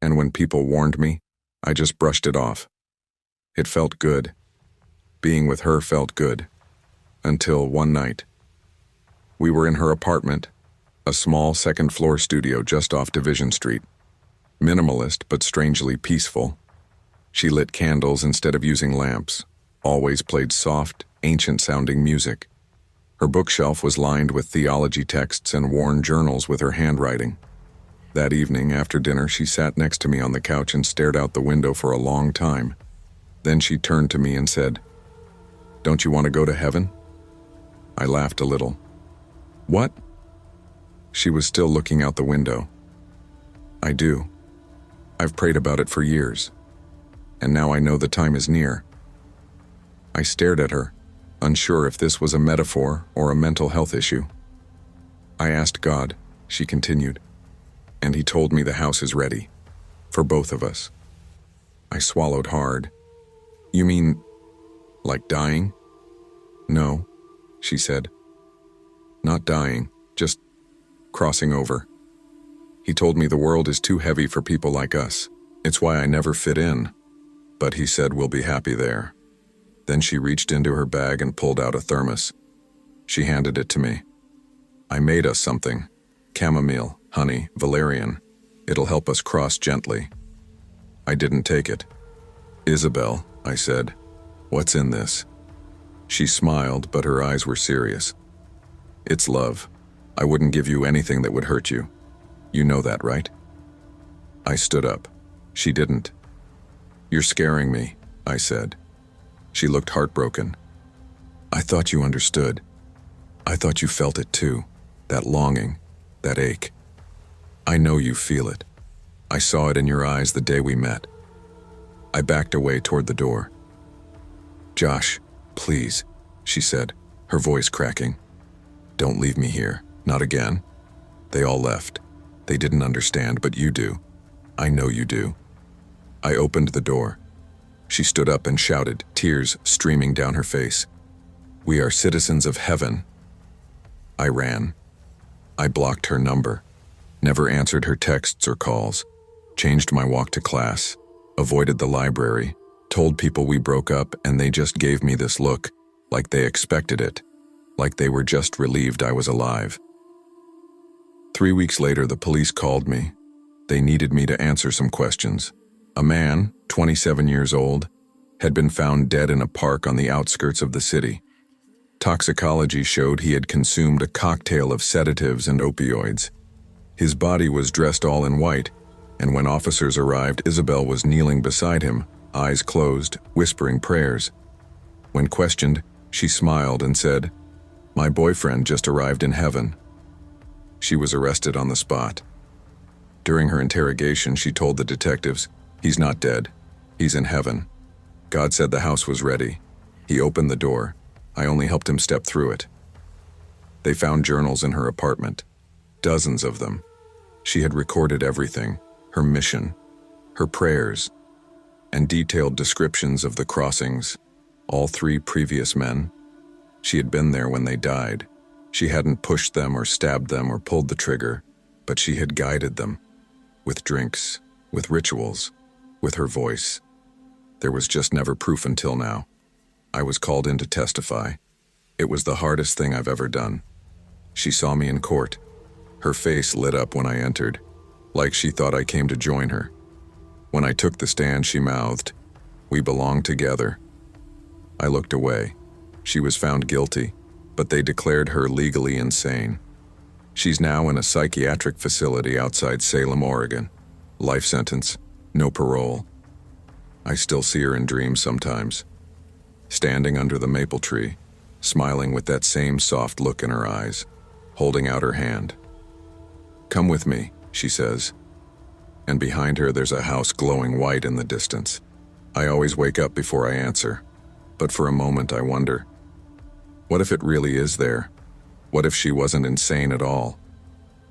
A: And when people warned me, I just brushed it off. It felt good. Being with her felt good. Until one night. We were in her apartment, a small second-floor studio just off Division Street. Minimalist, but strangely peaceful. She lit candles instead of using lamps, always played soft, ancient-sounding music. Her bookshelf was lined with theology texts and worn journals with her handwriting. That evening, after dinner, she sat next to me on the couch and stared out the window for a long time. Then she turned to me and said, "Don't you want to go to heaven?" I laughed a little. "What?" She was still looking out the window. "I do. I've prayed about it for years. And now I know the time is near." I stared at her, unsure if this was a metaphor or a mental health issue. "I asked God," she continued, "and he told me the house is ready. For both of us." I swallowed hard. "You mean, like dying?" "No," she said. "Not dying, just crossing over. He told me the world is too heavy for people like us. It's why I never fit in. But he said we'll be happy there." Then she reached into her bag and pulled out a thermos. She handed it to me. "I made us something. Chamomile, honey, valerian. It'll help us cross gently." I didn't take it. "Isabel," I said, "what's in this?" She smiled, but her eyes were serious. "It's love. I wouldn't give you anything that would hurt you. You know that, right?" I stood up. She didn't. "You're scaring me," I said. She looked heartbroken. "I thought you understood. I thought you felt it too. That longing, that ache. I know you feel it. I saw it in your eyes the day we met." I backed away toward the door. "Josh, please," she said, her voice cracking. "Don't leave me here. Not again." They all left. They didn't understand, but you do. I know you do. I opened the door. She stood up and shouted, tears streaming down her face. "We are citizens of heaven." I ran. I blocked her number, never answered her texts or calls, changed my walk to class, avoided the library, told people we broke up, and they just gave me this look, like they expected it, like they were just relieved I was alive. 3 weeks later, the police called me. They needed me to answer some questions. A man, 27 years old, had been found dead in a park on the outskirts of the city. Toxicology showed he had consumed a cocktail of sedatives and opioids. His body was dressed all in white, and when officers arrived, Isabel was kneeling beside him, eyes closed, whispering prayers. When questioned, she smiled and said, "My boyfriend just arrived in heaven." She was arrested on the spot. During her interrogation, she told the detectives, "He's not dead. He's in heaven. God said the house was ready. He opened the door. I only helped him step through it." They found journals in her apartment, dozens of them. She had recorded everything, her mission, her prayers, and detailed descriptions of the crossings, all 3 previous men. She had been there when they died. She hadn't pushed them or stabbed them or pulled the trigger, but she had guided them, with drinks, with rituals, with her voice. There was just never proof until now. I was called in to testify. It was the hardest thing I've ever done. She saw me in court. Her face lit up when I entered, like she thought I came to join her. When I took the stand, she mouthed, "We belong together." I looked away. She was found guilty, but they declared her legally insane. She's now in a psychiatric facility outside Salem, Oregon. Life sentence, no parole. I still see her in dreams sometimes, standing under the maple tree, smiling with that same soft look in her eyes, holding out her hand. "Come with me," she says. And behind her there's a house glowing white in the distance. I always wake up before I answer, but for a moment I wonder, what if it really is there? What if she wasn't insane at all?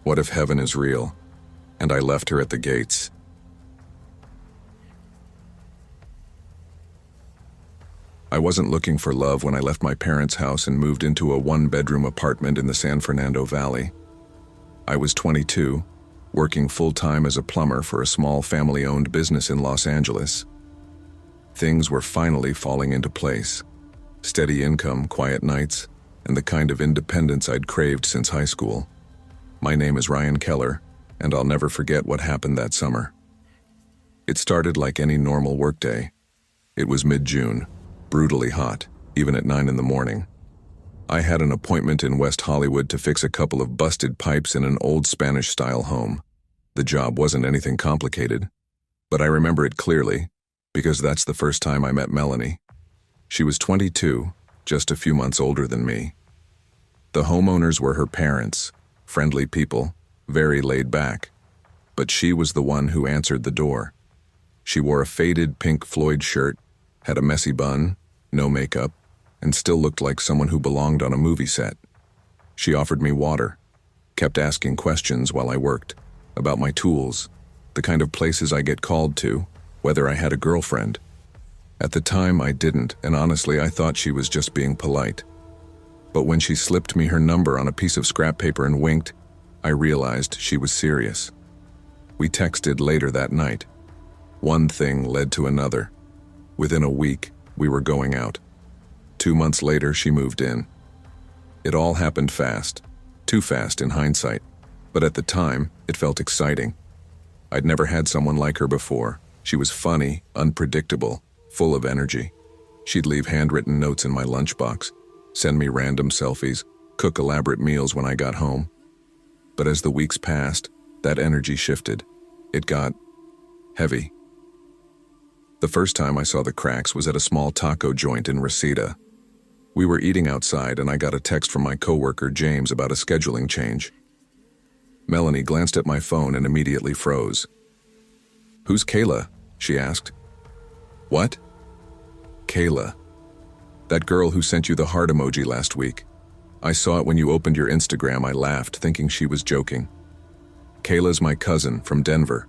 A: What if heaven is real, and I left her at the gates? I wasn't looking for love when I left my parents' house and moved into a 1-bedroom apartment in the San Fernando Valley. I was 22, working full-time as a plumber for a small family-owned business in Los Angeles. Things were finally falling into place. Steady income, quiet nights, and the kind of independence I'd craved since high school. My name is Ryan Keller, and I'll never forget what happened that summer. It started like any normal workday. It was mid-June, brutally hot, even at 9 in the morning. I had an appointment in West Hollywood to fix a couple of busted pipes in an old Spanish-style home. The job wasn't anything complicated, but I remember it clearly, because that's the first time I met Melanie. She was 22, just a few months older than me. The homeowners were her parents, friendly people, very laid back, but she was the one who answered the door. She wore a faded Pink Floyd shirt, had a messy bun, no makeup, and still looked like someone who belonged on a movie set. She offered me water, kept asking questions while I worked, about my tools, the kind of places I get called to, whether I had a girlfriend. At the time, I didn't, and honestly, I thought she was just being polite. But when she slipped me her number on a piece of scrap paper and winked, I realized she was serious. We texted later that night. One thing led to another. Within a week, we were going out. 2 months later, she moved in. It all happened fast, too fast in hindsight, but at the time, it felt exciting. I'd never had someone like her before. She was funny, unpredictable, full of energy. She'd leave handwritten notes in my lunchbox, send me random selfies, cook elaborate meals when I got home. But as the weeks passed, that energy shifted. It got heavy. The first time I saw the cracks was at a small taco joint in Reseda. We were eating outside and I got a text from my coworker James about a scheduling change. Melanie glanced at my phone and immediately froze. "Who's Kayla?" she asked. "What?" "Kayla. That girl who sent you the heart emoji last week. I saw it when you opened your Instagram." I laughed, thinking she was joking. "Kayla's my cousin from Denver."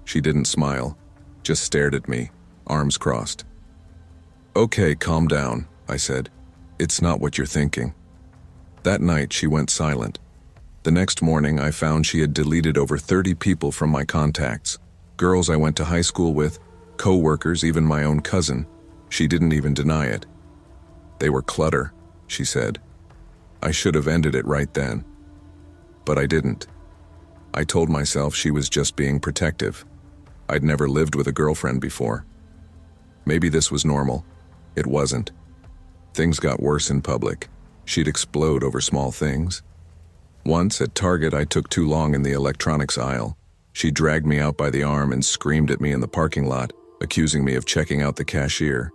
A: She didn't smile, just stared at me, arms crossed. "Okay, calm down," I said. "It's not what you're thinking." That night, she went silent. The next morning, I found she had deleted over 30 people from my contacts. Girls I went to high school with, co-workers, even my own cousin. She didn't even deny it. "They were clutter," she said. I should have ended it right then. But I didn't. I told myself she was just being protective. I'd never lived with a girlfriend before. Maybe this was normal. It wasn't. Things got worse in public. She'd explode over small things. Once, at Target, I took too long in the electronics aisle. She dragged me out by the arm and screamed at me in the parking lot, accusing me of checking out the cashier.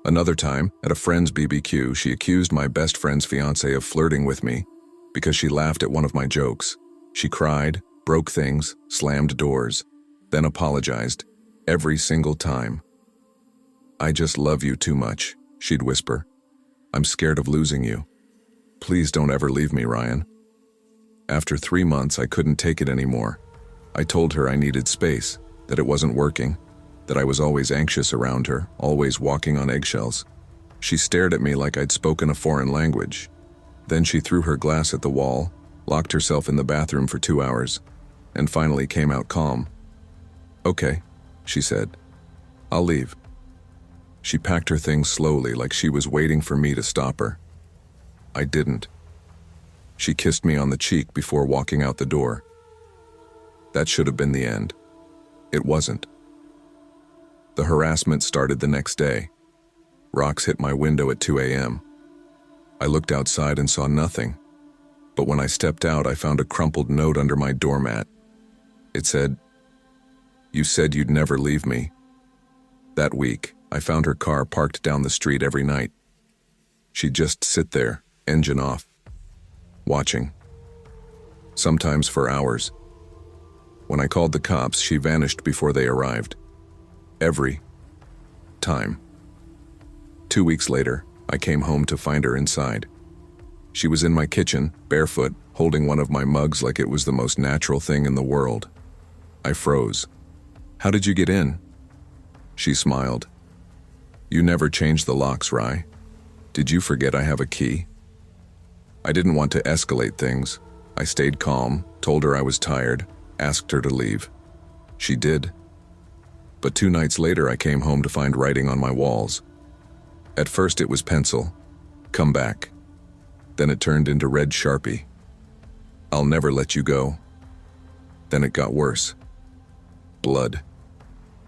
A: Another time, at a friend's BBQ, she accused my best friend's fiancé of flirting with me because she laughed at one of my jokes. She cried, broke things, slammed doors, then apologized, every single time. "I just love you too much," she'd whisper. "I'm scared of losing you. Please don't ever leave me, Ryan." After 3 months, I couldn't take it anymore. I told her I needed space, that it wasn't working, that I was always anxious around her, always walking on eggshells. She stared at me like I'd spoken a foreign language. Then she threw her glass at the wall, locked herself in the bathroom for 2 hours, and finally came out calm. "Okay," she said. "I'll leave." She packed her things slowly, like she was waiting for me to stop her. I didn't. She kissed me on the cheek before walking out the door. That should have been the end. It wasn't. The harassment started the next day. Rocks hit my window at 2 a.m. I looked outside and saw nothing. But when I stepped out, I found a crumpled note under my doormat. It said, "You said you'd never leave me." That week, I found her car parked down the street every night. She'd just sit there, engine off, watching. Sometimes for hours. When I called the cops, she vanished before they arrived. Every time. 2 weeks later, I came home to find her inside. She was in my kitchen, barefoot, holding one of my mugs like it was the most natural thing in the world. I froze. "How did you get in?" She smiled. "You never changed the locks, Rye. Did you forget I have a key?" I didn't want to escalate things. I stayed calm, told her I was tired, asked her to leave. She did. But 2 nights later, I came home to find writing on my walls. At first it was pencil. "Come back." Then it turned into red Sharpie. "I'll never let you go." Then it got worse. Blood.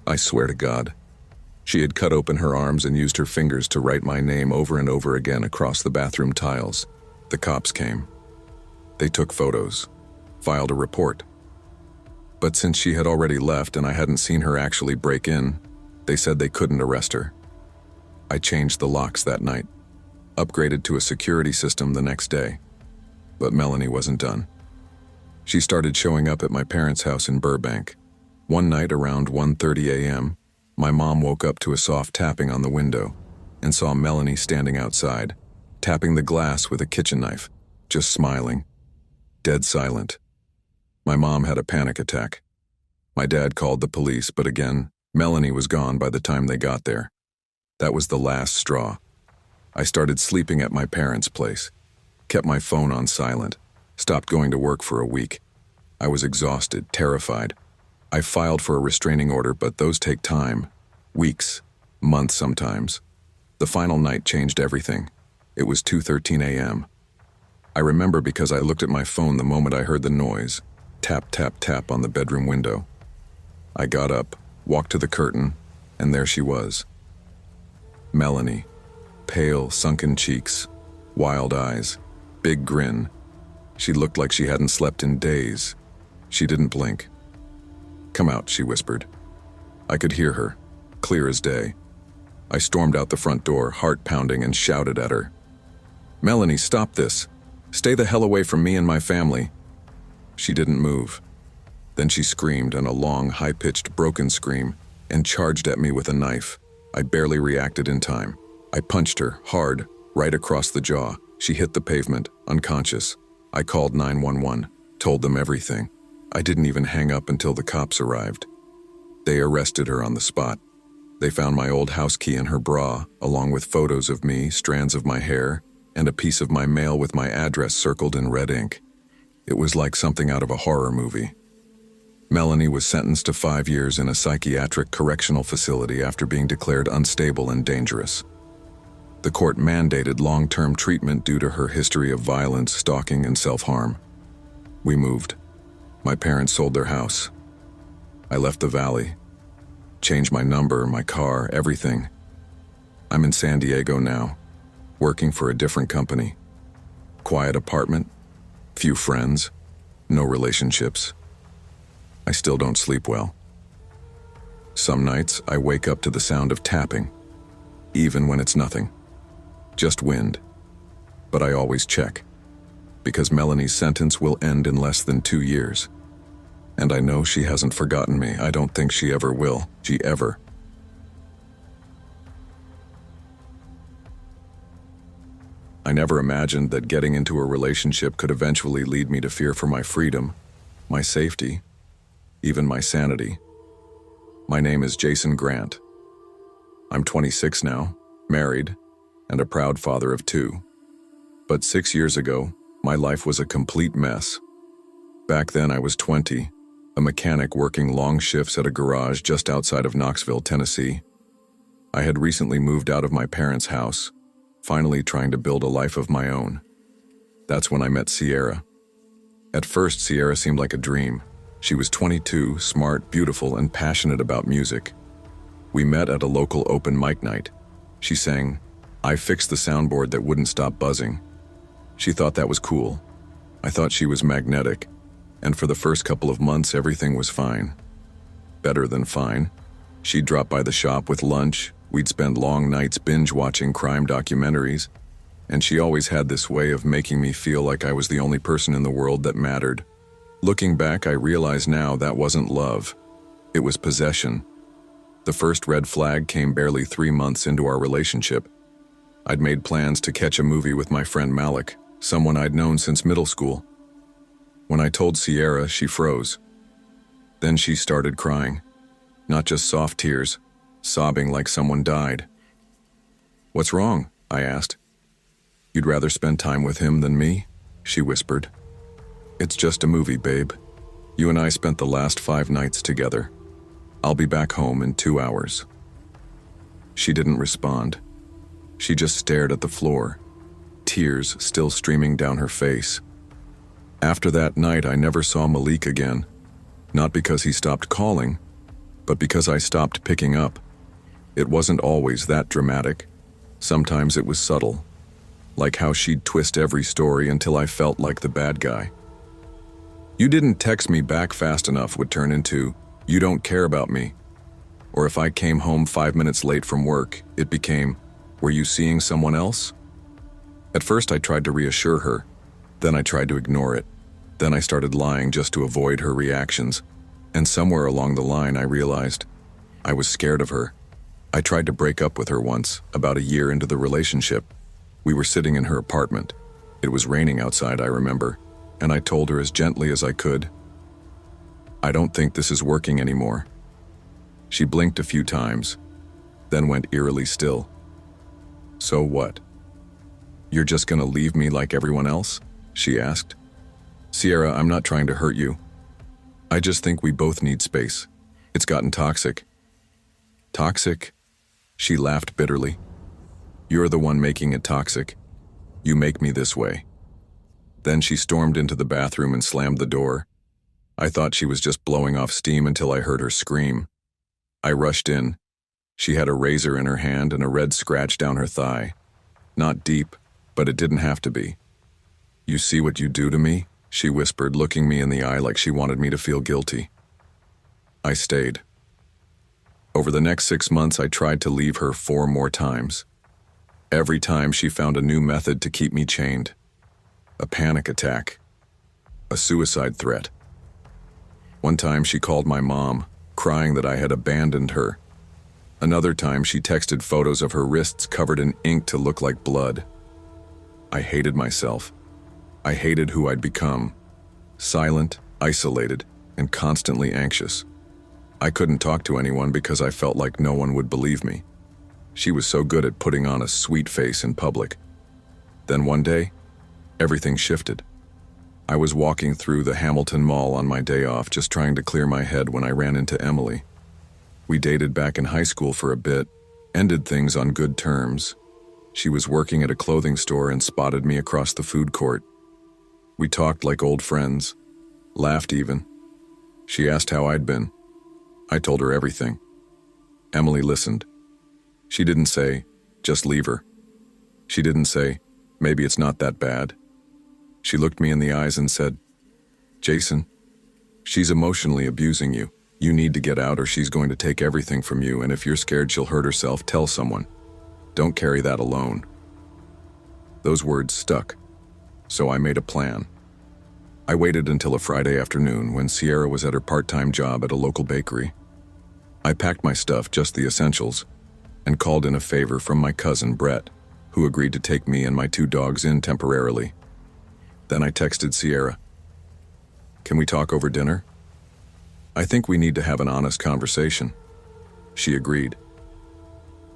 A: I swear to God. She had cut open her arms and used her fingers to write my name over and over again across the bathroom tiles. The cops came. They took photos, filed a report. But since she had already left and I hadn't seen her actually break in, they said they couldn't arrest her. I changed the locks that night, upgraded to a security system the next day. But Melanie wasn't done. She started showing up at my parents' house in Burbank. One night around 1:30 a.m., my mom woke up to a soft tapping on the window and saw Melanie standing outside, tapping the glass with a kitchen knife, just smiling, dead silent. My mom had a panic attack. My dad called the police, but again, Melanie was gone by the time they got there. That was the last straw. I started sleeping at my parents' place, kept my phone on silent, stopped going to work for a week. I was exhausted, terrified. I filed for a restraining order, but those take time. Weeks, months sometimes. The final night changed everything. It was 2:13 a.m. I remember because I looked at my phone the moment I heard the noise. Tap, tap, tap on the bedroom window. I got up, walked to the curtain, and there she was, Melanie. Pale, sunken cheeks, wild eyes, big grin. She looked like she hadn't slept in days. She didn't blink. "Come out," she whispered. I could hear her, clear as day. I stormed out the front door, heart pounding, and shouted at her. "Melanie, stop this. Stay the hell away from me and my family." She didn't move. Then she screamed in a long, high-pitched, broken scream and charged at me with a knife. I barely reacted in time. I punched her, hard, right across the jaw. She hit the pavement, unconscious. I called 911, told them everything. I didn't even hang up until the cops arrived. They arrested her on the spot. They found my old house key in her bra, along with photos of me, strands of my hair, and a piece of my mail with my address circled in red ink. It was like something out of a horror movie. Melanie was sentenced to 5 years in a psychiatric correctional facility after being declared unstable and dangerous. The court mandated long-term treatment due to her history of violence, stalking, and self-harm. We moved. My parents sold their house. I left the valley. Changed my number, my car, everything. I'm in San Diego now, working for a different company. Quiet apartment, few friends, no relationships. I still don't sleep well. Some nights I wake up to the sound of tapping, even when it's nothing. Just wind. But I always check, because Melanie's sentence will end in less than 2 years. And I know she hasn't forgotten me. I don't think she ever will. She ever. I never imagined that getting into a relationship could eventually lead me to fear for my freedom, my safety, even my sanity. My name is Jason Grant. I'm 26 now, married, and a proud father of 2. But 6 years ago, my life was a complete mess. Back then I was 20, a mechanic working long shifts at a garage just outside of Knoxville, Tennessee. I had recently moved out of my parents' house, finally trying to build a life of my own. That's when I met Sierra. At first, Sierra seemed like a dream. She was 22, smart, beautiful, and passionate about music. We met at a local open mic night. She sang, "I fixed the soundboard that wouldn't stop buzzing." She thought that was cool. I thought she was magnetic, and for the first couple of months everything was fine. Better than fine. She'd drop by the shop with lunch, we'd spend long nights binge-watching crime documentaries, and she always had this way of making me feel like I was the only person in the world that mattered. Looking back, I realize now that wasn't love. It was possession. The first red flag came barely 3 months into our relationship. I'd made plans to catch a movie with my friend Malik, someone I'd known since middle school. When I told Sierra, she froze. Then she started crying. Not just soft tears, sobbing like someone died. "What's wrong?" I asked. "You'd rather spend time with him than me?" she whispered. "It's just a movie, babe. You and I spent the last 5 nights together. I'll be back home in 2 hours." She didn't respond. She just stared at the floor, tears still streaming down her face. After that night, I never saw Malik again. Not because he stopped calling, but because I stopped picking up. It wasn't always that dramatic. Sometimes it was subtle, like how she'd twist every story until I felt like the bad guy. "You didn't text me back fast enough" would turn into, "You don't care about me." Or if I came home 5 minutes late from work, it became, "Were you seeing someone else?" At first I tried to reassure her, then I tried to ignore it. Then I started lying just to avoid her reactions, and somewhere along the line I realized I was scared of her. I tried to break up with her once, about a year into the relationship. We were sitting in her apartment. It was raining outside, I remember, and I told her as gently as I could, "I don't think this is working anymore." She blinked a few times, then went eerily still. "So what? You're just gonna leave me like everyone else?" she asked. "Sierra, I'm not trying to hurt you. I just think we both need space. It's gotten toxic." "Toxic?" She laughed bitterly. "You're the one making it toxic. You make me this way." Then she stormed into the bathroom and slammed the door. I thought she was just blowing off steam until I heard her scream. I rushed in. She had a razor in her hand and a red scratch down her thigh. Not deep, but it didn't have to be. "You see what you do to me?" she whispered, looking me in the eye like she wanted me to feel guilty. I stayed. Over the next 6 months, I tried to leave her 4 more times. Every time she found a new method to keep me chained. A panic attack. A suicide threat. One time she called my mom, crying that I had abandoned her. Another time she texted photos of her wrists covered in ink to look like blood. I hated myself. I hated who I'd become. Silent, isolated, and constantly anxious. I couldn't talk to anyone because I felt like no one would believe me. She was so good at putting on a sweet face in public. Then one day, everything shifted. I was walking through the Hamilton Mall on my day off, just trying to clear my head when I ran into Emily. We dated back in high school for a bit, ended things on good terms. She was working at a clothing store and spotted me across the food court. We talked like old friends, laughed even. She asked how I'd been. I told her everything. Emily listened. She didn't say, "Just leave her." She didn't say, "Maybe it's not that bad." She looked me in the eyes and said, "Jason, she's emotionally abusing you. You need to get out or she's going to take everything from you, and if you're scared she'll hurt herself, tell someone. Don't carry that alone." Those words stuck, so I made a plan. I waited until a Friday afternoon when Sierra was at her part-time job at a local bakery. I packed my stuff, just the essentials, and called in a favor from my cousin Brett, who agreed to take me and my 2 dogs in temporarily. Then I texted Sierra, "Can we talk over dinner? I think we need to have an honest conversation." She agreed.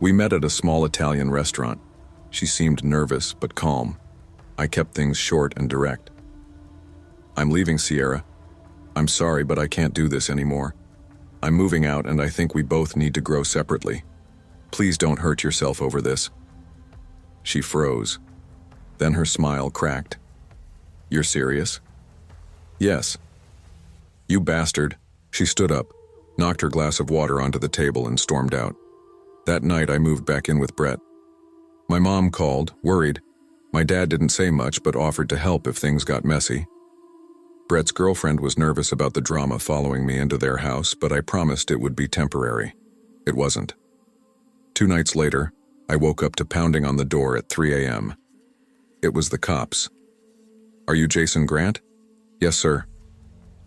A: We met at a small Italian restaurant. She seemed nervous but calm. I kept things short and direct. "I'm leaving, Sierra. I'm sorry, but I can't do this anymore. I'm moving out and I think we both need to grow separately. Please don't hurt yourself over this." She froze. Then her smile cracked. "You're serious?" "Yes." "You bastard." She stood up, knocked her glass of water onto the table and stormed out. That night I moved back in with Brett. My mom called, worried. My dad didn't say much but offered to help if things got messy. Brett's girlfriend was nervous about the drama following me into their house, but I promised it would be temporary. It wasn't. 2 nights later, I woke up to pounding on the door at 3 a.m. It was the cops. "Are you Jason Grant?" "Yes, sir."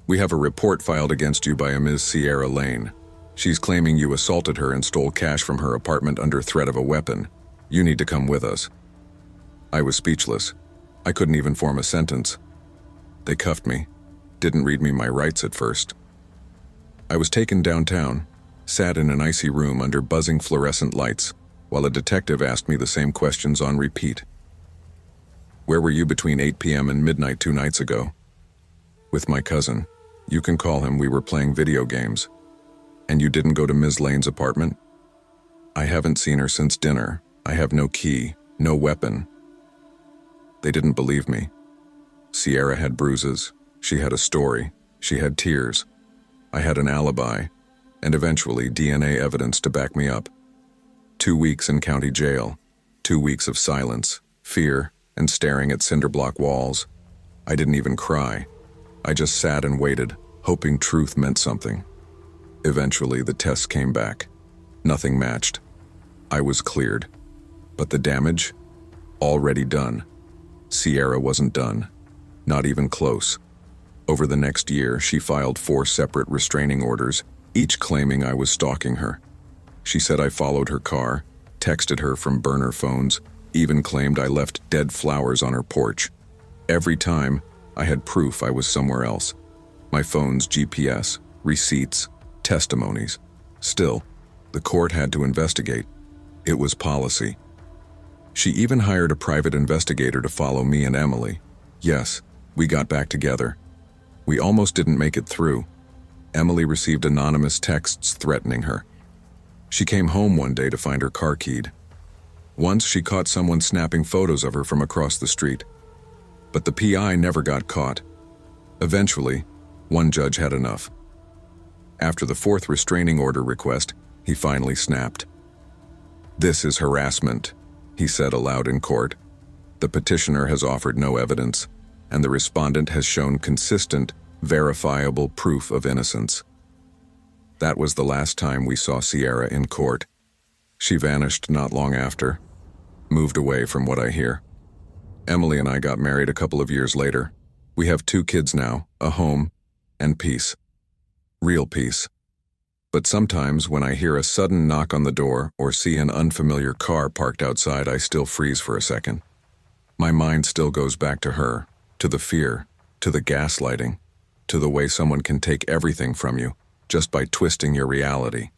A: "We have a report filed against you by a Ms. Sierra Lane. She's claiming you assaulted her and stole cash from her apartment under threat of a weapon. You need to come with us." I was speechless. I couldn't even form a sentence. They cuffed me, didn't read me my rights at first. I was taken downtown, sat in an icy room under buzzing fluorescent lights, while a detective asked me the same questions on repeat. "Where were you between 8 p.m. and midnight 2 nights ago?" "With my cousin. You can call him. We were playing video games." "And you didn't go to Ms. Lane's apartment?" "I haven't seen her since dinner. I have no key, no weapon." They didn't believe me. Sierra had bruises. She had a story. She had tears. I had an alibi, and eventually DNA evidence to back me up. 2 weeks in county jail, 2 weeks of silence, fear, and staring at cinder block walls. I didn't even cry. I just sat and waited, hoping truth meant something. Eventually, the tests came back. Nothing matched. I was cleared. But the damage? Already done. Sierra wasn't done. Not even close. Over the next year, she filed 4 separate restraining orders, each claiming I was stalking her. She said I followed her car, texted her from burner phones, even claimed I left dead flowers on her porch. Every time, I had proof I was somewhere else. My phone's GPS, receipts, testimonies. Still, the court had to investigate. It was policy. She even hired a private investigator to follow me and Emily. Yes, we got back together. We almost didn't make it through. Emily received anonymous texts threatening her. She came home one day to find her car keyed. Once she caught someone snapping photos of her from across the street. But the PI never got caught. Eventually, one judge had enough. After the 4th restraining order request, he finally snapped. "This is harassment," he said aloud in court. "The petitioner has offered no evidence, and the respondent has shown consistent, verifiable proof of innocence." That was the last time we saw Sierra in court. She vanished not long after, moved away from what I hear. Emily and I got married a couple of years later. We have 2 kids now, a home, and peace. Real peace. But sometimes when I hear a sudden knock on the door or see an unfamiliar car parked outside, I still freeze for a second. My mind still goes back to her, to the fear, to the gaslighting, to the way someone can take everything from you just by twisting your reality.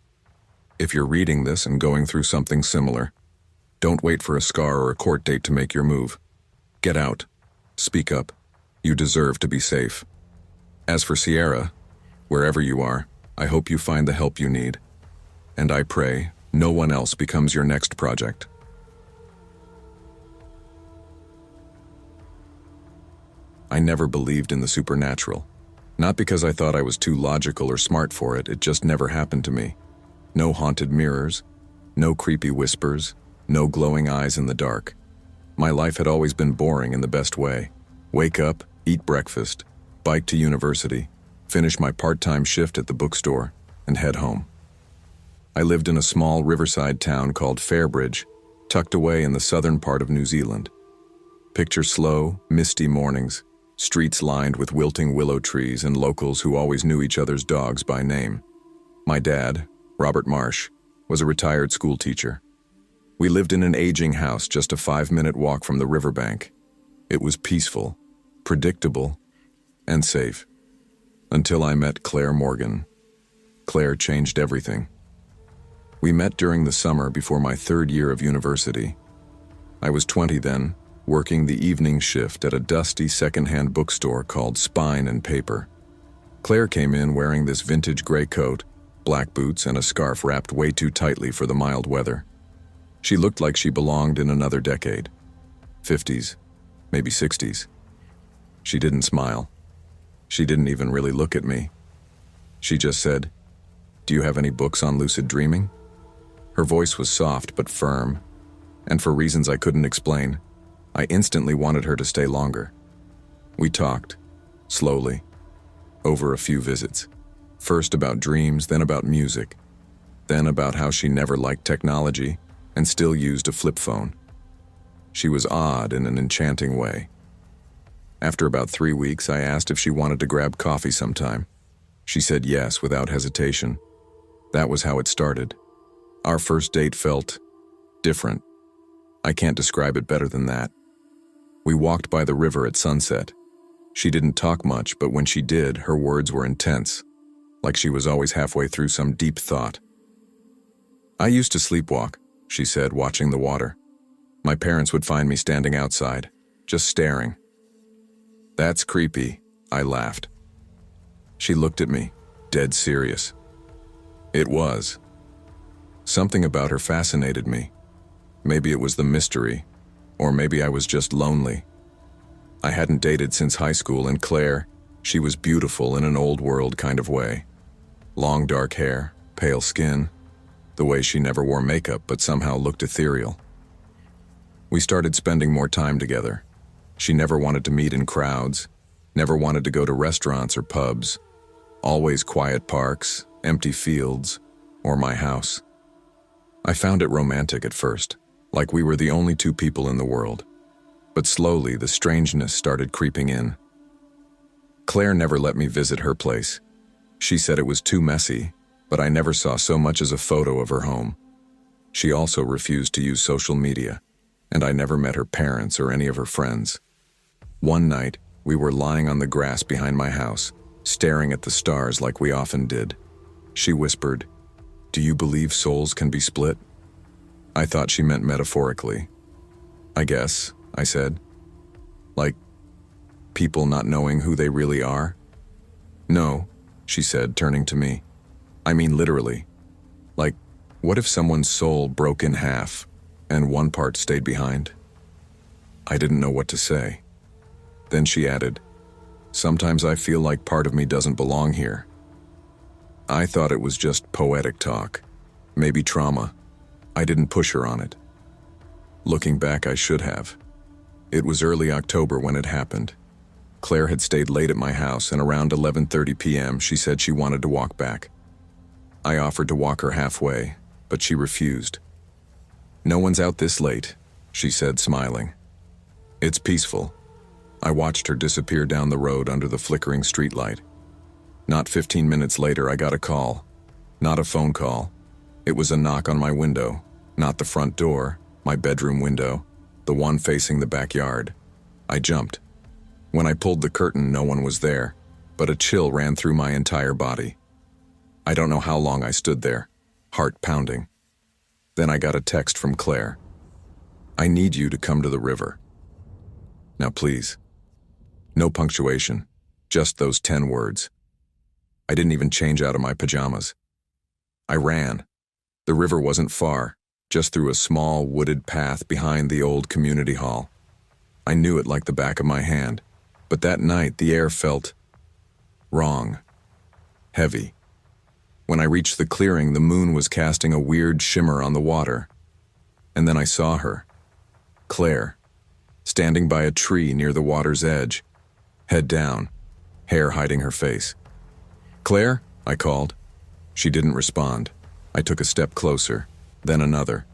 A: If you're reading this and going through something similar, don't wait for a scar or a court date to make your move. Get out. Speak up. You deserve to be safe. As for Sierra, wherever you are, I hope you find the help you need. And I pray no one else becomes your next project. I never believed in the supernatural. Not because I thought I was too logical or smart for it, it just never happened to me. No haunted mirrors, no creepy whispers, no glowing eyes in the dark. My life had always been boring in the best way. Wake up, eat breakfast, bike to university, finish my part-time shift at the bookstore, and head home. I lived in a small riverside town called Fairbridge, tucked away in the southern part of New Zealand. Picture slow, misty mornings, streets lined with wilting willow trees and locals who always knew each other's dogs by name. My dad, Robert Marsh, was a retired school teacher. We lived in an aging house just a 5-minute walk from the riverbank. It was peaceful, predictable, and safe. Until I met Claire Morgan. Claire changed everything. We met during the summer before my 3rd year of university. I was 20 then, working the evening shift at a dusty second-hand bookstore called Spine and Paper. Claire came in wearing this vintage gray coat, black boots, and a scarf wrapped way too tightly for the mild weather. She looked like she belonged in another decade. 50s, maybe 60s. She didn't smile. She didn't even really look at me. She just said, "Do you have any books on lucid dreaming?" Her voice was soft but firm, and for reasons I couldn't explain, I instantly wanted her to stay longer. We talked, slowly, over a few visits. First about dreams, then about music, then about how she never liked technology and still used a flip phone. She was odd in an enchanting way. After about 3 weeks, I asked if she wanted to grab coffee sometime. She said yes without hesitation. That was how it started. Our first date felt different. I can't describe it better than that. We walked by the river at sunset. She didn't talk much, but when she did, her words were intense, like she was always halfway through some deep thought. "I used to sleepwalk," she said, watching the water. "My parents would find me standing outside, just staring." "That's creepy," I laughed. She looked at me, dead serious. It was. Something about her fascinated me. Maybe it was the mystery, or maybe I was just lonely. I hadn't dated since high school, and Claire, she was beautiful in an old world kind of way. Long dark hair, pale skin, the way she never wore makeup but somehow looked ethereal. We started spending more time together. She never wanted to meet in crowds, never wanted to go to restaurants or pubs, always quiet parks, empty fields, or my house. I found it romantic at first, like we were the only 2 people in the world. But slowly, the strangeness started creeping in. Claire never let me visit her place. She said it was too messy, but I never saw so much as a photo of her home. She also refused to use social media, and I never met her parents or any of her friends. One night, we were lying on the grass behind my house, staring at the stars like we often did. She whispered, "Do you believe souls can be split?" I thought she meant metaphorically. "I guess," I said. "Like, people not knowing who they really are?" "No," she said, turning to me. "I mean literally. Like, what if someone's soul broke in half, and one part stayed behind?" I didn't know what to say. Then she added, "Sometimes I feel like part of me doesn't belong here." I thought it was just poetic talk, maybe trauma. I didn't push her on it. Looking back, I should have. It was early October when it happened. Claire had stayed late at my house, and around 11:30 p.m. she said she wanted to walk back. I offered to walk her halfway, but she refused. "No one's out this late," she said, smiling. "It's peaceful." I watched her disappear down the road under the flickering streetlight. Not 15 minutes later, I got a call. Not a phone call. It was a knock on my window, not the front door, my bedroom window, the one facing the backyard. I jumped. When I pulled the curtain, no one was there, but a chill ran through my entire body. I don't know how long I stood there, heart pounding. Then I got a text from Claire. "I need you to come to the river." Now please. No punctuation, just those 10 words. I didn't even change out of my pajamas. I ran. The river wasn't far, just through a small wooded path behind the old community hall. I knew it like the back of my hand, but that night the air felt wrong, heavy. When I reached the clearing, the moon was casting a weird shimmer on the water. And then I saw her, Claire, standing by a tree near the water's edge, head down, hair hiding her face. "Claire?" I called. She didn't respond. I took a step closer, then another.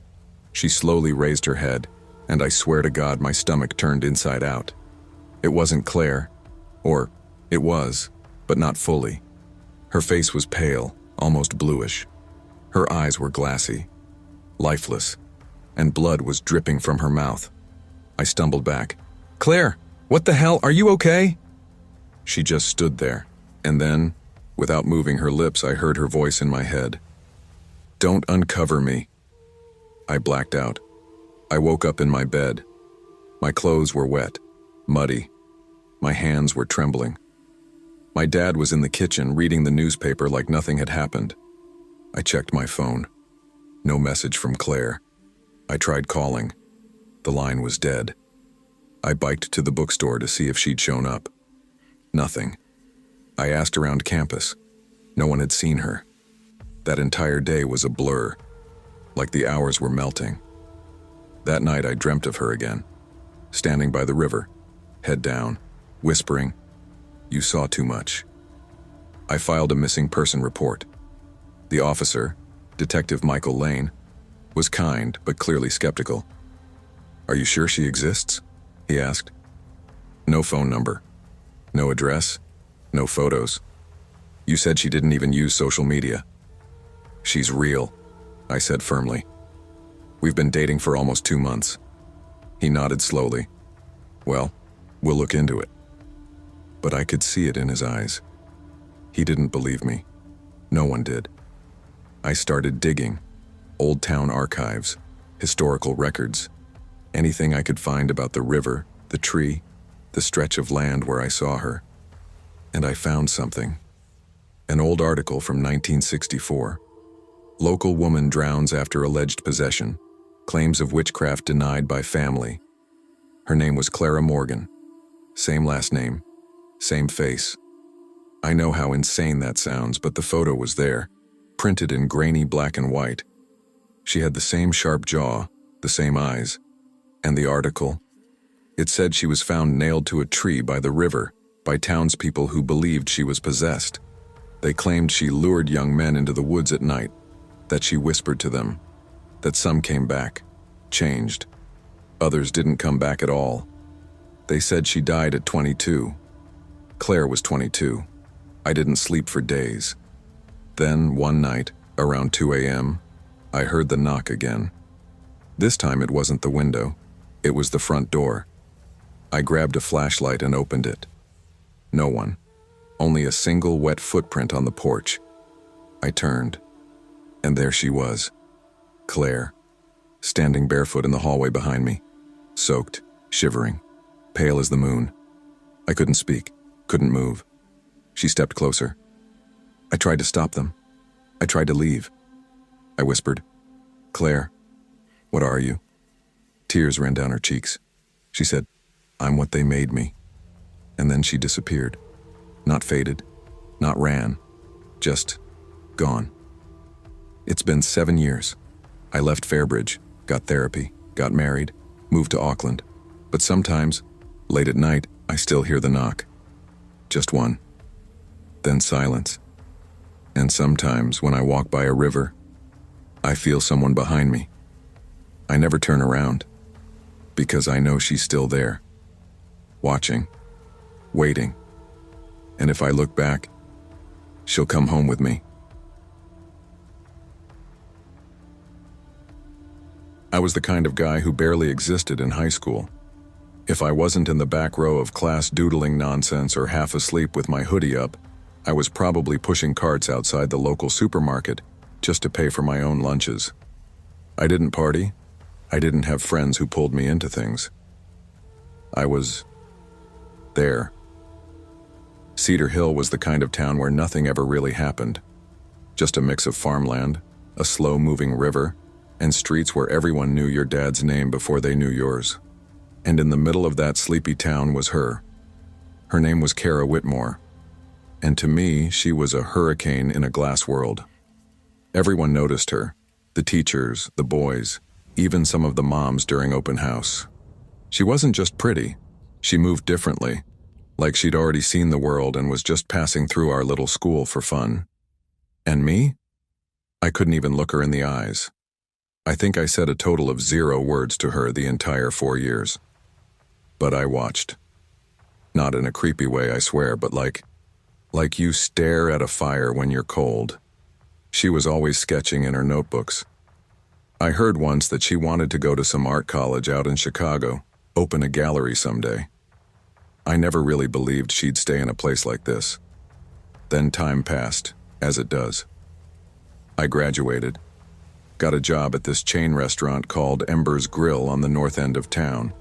A: She slowly raised her head, and I swear to God my stomach turned inside out. It wasn't Claire, or it was, but not fully. Her face was pale, almost bluish. Her eyes were glassy, lifeless, and blood was dripping from her mouth. I stumbled back. "Claire, what the hell? Are you okay?" She just stood there, and then, without moving her lips, I heard her voice in my head. "Don't uncover me." I blacked out. I woke up in my bed. My clothes were wet, muddy. My hands were trembling. My dad was in the kitchen reading the newspaper like nothing had happened. I checked my phone. No message from Claire. I tried calling. The line was dead. I biked to the bookstore to see if she'd shown up. Nothing. I asked around campus. No one had seen her. That entire day was a blur, like the hours were melting. That night I dreamt of her again, standing by the river, head down, whispering, "You saw too much." I filed a missing person report. The officer, Detective Michael Lane, was kind but clearly skeptical. "Are you sure she exists?" he asked. "No phone number. No address. No photos. You said she didn't even use social media." "She's real," I said firmly. "We've been dating for almost 2 months." He nodded slowly. "Well, we'll look into it." But I could see it in his eyes. He didn't believe me. No one did. I started digging. Old town archives, historical records, anything I could find about the river, the tree, the stretch of land where I saw her. And I found something. An old article from 1964. Local woman drowns after alleged possession. Claims of witchcraft denied by family. Her name was Clara Morgan. Same last name. Same face. I know how insane that sounds, but the photo was there, printed in grainy black and white. She had the same sharp jaw, the same eyes. And the article? It said she was found nailed to a tree by the river by townspeople who believed she was possessed. They claimed she lured young men into the woods at night, that she whispered to them, that some came back, changed. Others didn't come back at all. They said she died at 22. Claire was 22. I didn't sleep for days. Then, one night, around 2 a.m., I heard the knock again. This time it wasn't the window. It was the front door. I grabbed a flashlight and opened it. No one. Only a single wet footprint on the porch. I turned, and there she was, Claire, standing barefoot in the hallway behind me, soaked, shivering, pale as the moon. I couldn't speak, couldn't move. She stepped closer. I tried to stop them. I tried to leave. I whispered, "Claire, what are you?" Tears ran down her cheeks. She said, "I'm what they made me." And then she disappeared. Not faded, not ran, just gone. It's been 7 years. I left Fairbridge, got therapy, got married, moved to Auckland. But sometimes, late at night, I still hear the knock. Just one. Then silence. And sometimes, when I walk by a river, I feel someone behind me. I never turn around, because I know she's still there, watching, waiting. And if I look back, she'll come home with me. I was the kind of guy who barely existed in high school. If I wasn't in the back row of class doodling nonsense or half asleep with my hoodie up, I was probably pushing carts outside the local supermarket just to pay for my own lunches. I didn't party. I didn't have friends who pulled me into things. I was there. Cedar Hill was the kind of town where nothing ever really happened. Just a mix of farmland, a slow-moving river, and streets where everyone knew your dad's name before they knew yours. And in the middle of that sleepy town was her. Her name was Kara Whitmore. And to me, she was a hurricane in a glass world. Everyone noticed her. The teachers, the boys, even some of the moms during open house. She wasn't just pretty. She moved differently, like she'd already seen the world and was just passing through our little school for fun. And me? I couldn't even look her in the eyes. I think I said a total of 0 words to her the entire 4 years. But I watched. Not in a creepy way, I swear, but like you stare at a fire when you're cold. She was always sketching in her notebooks. I heard once that she wanted to go to some art college out in Chicago, open a gallery someday. I never really believed she'd stay in a place like this. Then time passed, as it does. I graduated, got a job at this chain restaurant called Ember's Grill on the north end of town.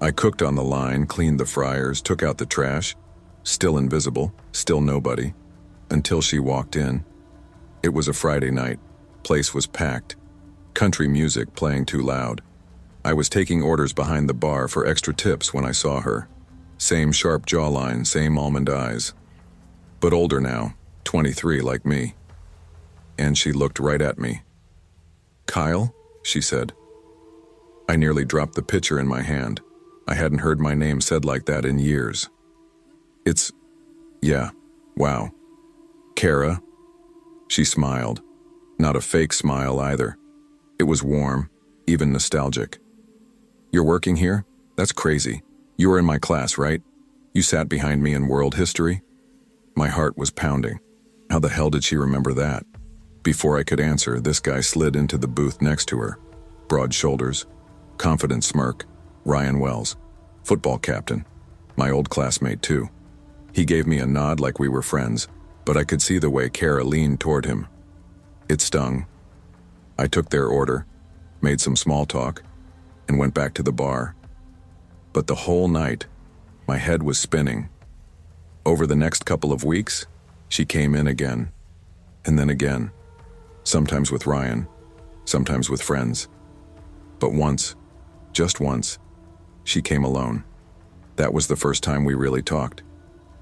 A: I cooked on the line, cleaned the fryers, took out the trash, still invisible, still nobody, until she walked in. It was a Friday night. Place was packed. Country music playing too loud. I was taking orders behind the bar for extra tips when I saw her. Same sharp jawline, same almond eyes. But older now, 23 like me. And she looked right at me. "Kyle?" she said. I nearly dropped the pitcher in my hand. I hadn't heard my name said like that in years. Yeah, wow. Kara? She smiled. Not a fake smile either. It was warm, even nostalgic. "You're working here? That's crazy. You were in my class, right? You sat behind me in world history?" My heart was pounding. How the hell did she remember that? Before I could answer, this guy slid into the booth next to her. Broad shoulders, confident smirk. Ryan Wells, football captain. My old classmate too. He gave me a nod like we were friends, but I could see the way Kara leaned toward him. It stung. I took their order, made some small talk, and went back to the bar. But the whole night, my head was spinning. Over the next couple of weeks, she came in again, and then again. Sometimes with Ryan, sometimes with friends. But once, just once, she came alone. That was the first time we really talked.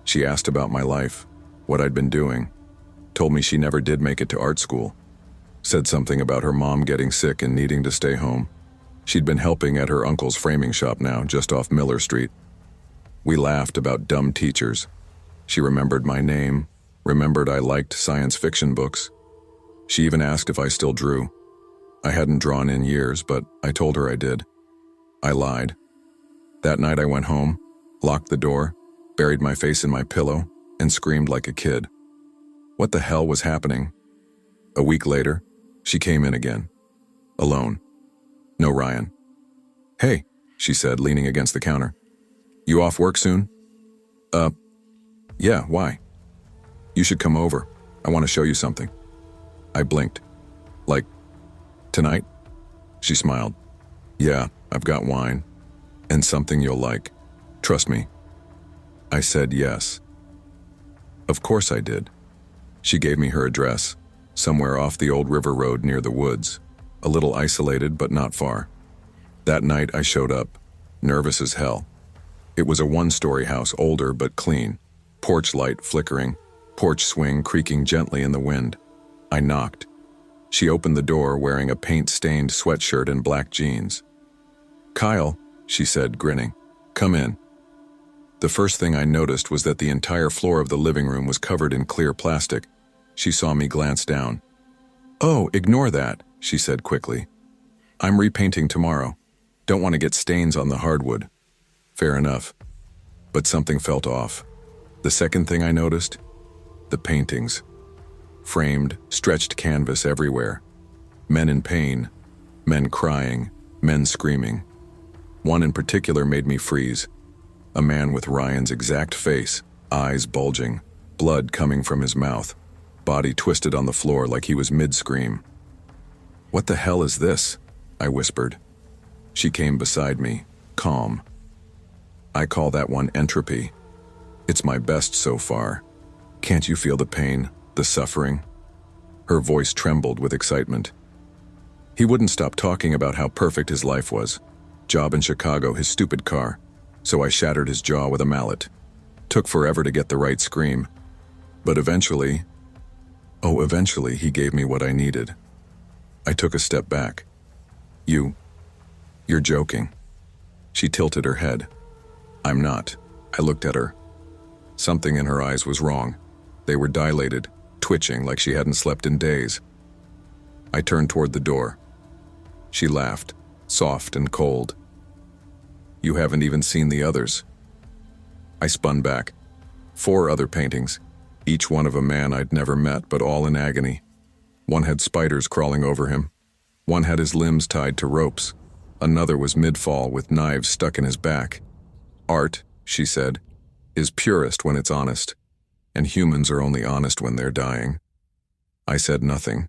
A: She asked about my life, what I'd been doing, told me she never did make it to art school, said something about her mom getting sick and needing to stay home. She'd been helping at her uncle's framing shop now, just off Miller Street. We laughed about dumb teachers. She remembered my name, remembered I liked science fiction books. She even asked if I still drew. I hadn't drawn in years, but I told her I did. I lied. That night I went home, locked the door, buried my face in my pillow, and screamed like a kid. What the hell was happening? A week later, she came in again. Alone. No Ryan. "Hey," she said, leaning against the counter. "You off work soon?" Yeah, why?" "You should come over. I want to show you something." I blinked. "Like, tonight?" She smiled. "Yeah, I've got wine. And something you'll like. Trust me." I said yes. Of course I did. She gave me her address, somewhere off the old river road near the woods, a little isolated but not far. That night I showed up, nervous as hell. It was a one-story house, older but clean, porch light flickering, porch swing creaking gently in the wind. I knocked. She opened the door wearing a paint-stained sweatshirt and black jeans. "Kyle," she said, grinning. "Come in." The first thing I noticed was that the entire floor of the living room was covered in clear plastic. She saw me glance down. "Oh, ignore that," she said quickly. "I'm repainting tomorrow. Don't want to get stains on the hardwood." Fair enough. But something felt off. The second thing I noticed? The paintings. Framed, stretched canvas everywhere. Men in pain, men crying, men screaming. One in particular made me freeze. A man with Ryan's exact face, eyes bulging, blood coming from his mouth, body twisted on the floor like he was mid-scream. "What the hell is this?" I whispered. She came beside me, calm. "I call that one entropy. It's my best so far. Can't you feel the pain, the suffering?" Her voice trembled with excitement. He wouldn't stop talking about how perfect his life was. Job in Chicago, his stupid car. So I shattered his jaw with a mallet. Took forever to get the right scream. But eventually he gave me what I needed. I took a step back. You're joking." She tilted her head. "I'm not." I looked at her. Something in her eyes was wrong. They were dilated, twitching like she hadn't slept in days. I turned toward the door. She laughed, soft and cold. "You haven't even seen the others." I spun back. 4 other paintings, each one of a man I'd never met, but all in agony. One had spiders crawling over him. One had his limbs tied to ropes. Another was mid-fall with knives stuck in his back. "Art," she said, "is purest when it's honest, and humans are only honest when they're dying." I said nothing.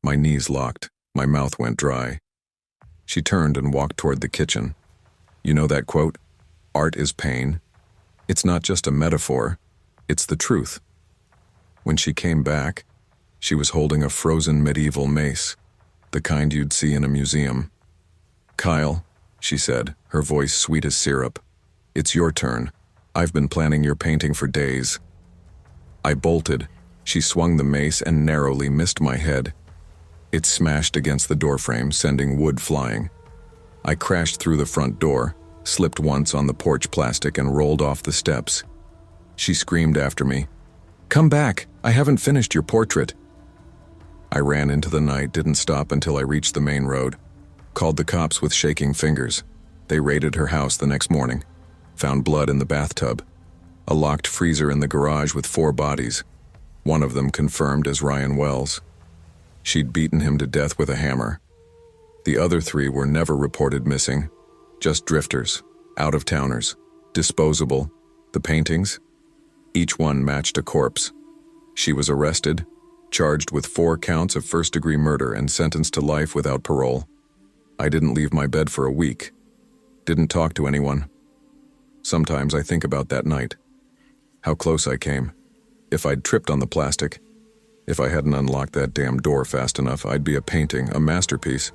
A: My knees locked. My mouth went dry. She turned and walked toward the kitchen. "You know that quote? Art is pain. It's not just a metaphor. It's the truth." When she came back, she was holding a frozen medieval mace, the kind you'd see in a museum. "Kyle," she said, her voice sweet as syrup, "it's your turn. I've been planning your painting for days." I bolted. She swung the mace and narrowly missed my head. It smashed against the doorframe, sending wood flying. I crashed through the front door, slipped once on the porch plastic and rolled off the steps. She screamed after me, "Come back, I haven't finished your portrait." I ran into the night, didn't stop until I reached the main road. Called the cops with shaking fingers. They raided her house the next morning. Found blood in the bathtub. A locked freezer in the garage with 4 bodies. One of them confirmed as Ryan Wells. She'd beaten him to death with a hammer. The other 3 were never reported missing. Just drifters, out-of-towners, disposable. The paintings? Each one matched a corpse. She was arrested, charged with 4 counts of first-degree murder and sentenced to life without parole. I didn't leave my bed for a week. Didn't talk to anyone. Sometimes I think about that night. How close I came. If I'd tripped on the plastic, if I hadn't unlocked that damn door fast enough, I'd be a painting, a masterpiece.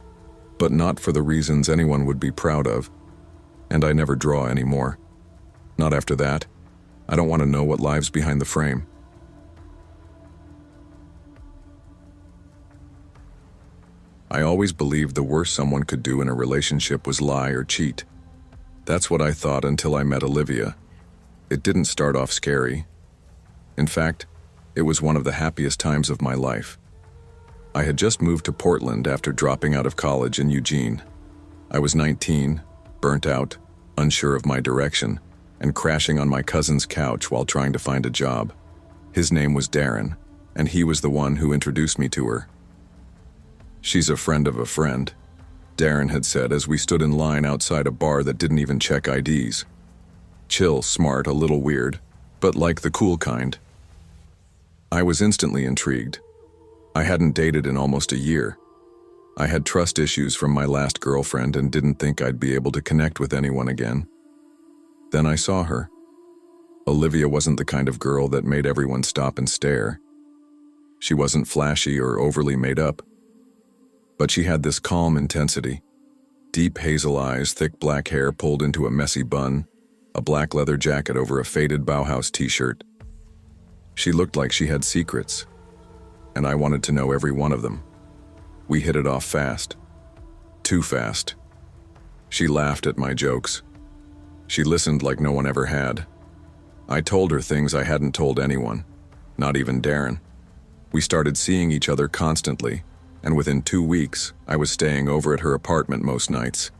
A: But not for the reasons anyone would be proud of. And I never draw anymore. Not after that. I don't want to know what lies behind the frame. I always believed the worst someone could do in a relationship was lie or cheat. That's what I thought until I met Olivia. It didn't start off scary. In fact, it was one of the happiest times of my life. I had just moved to Portland after dropping out of college in Eugene. I was 19, burnt out, unsure of my direction, and crashing on my cousin's couch while trying to find a job. His name was Darren, and he was the one who introduced me to her. "She's a friend of a friend," Darren had said as we stood in line outside a bar that didn't even check IDs. Chill, smart, a little weird, but like the cool kind. I was instantly intrigued. I hadn't dated in almost a year. I had trust issues from my last girlfriend and didn't think I'd be able to connect with anyone again. Then I saw her. Olivia wasn't the kind of girl that made everyone stop and stare. She wasn't flashy or overly made up. But she had this calm intensity. Deep hazel eyes, thick black hair pulled into a messy bun, a black leather jacket over a faded Bauhaus t-shirt. She looked like she had secrets, and I wanted to know every one of them. We hit it off fast. Too fast. She laughed at my jokes. She listened like no one ever had. I told her things I hadn't told anyone, not even Darren. We started seeing each other constantly, and within 2 weeks, I was staying over at her apartment most nights.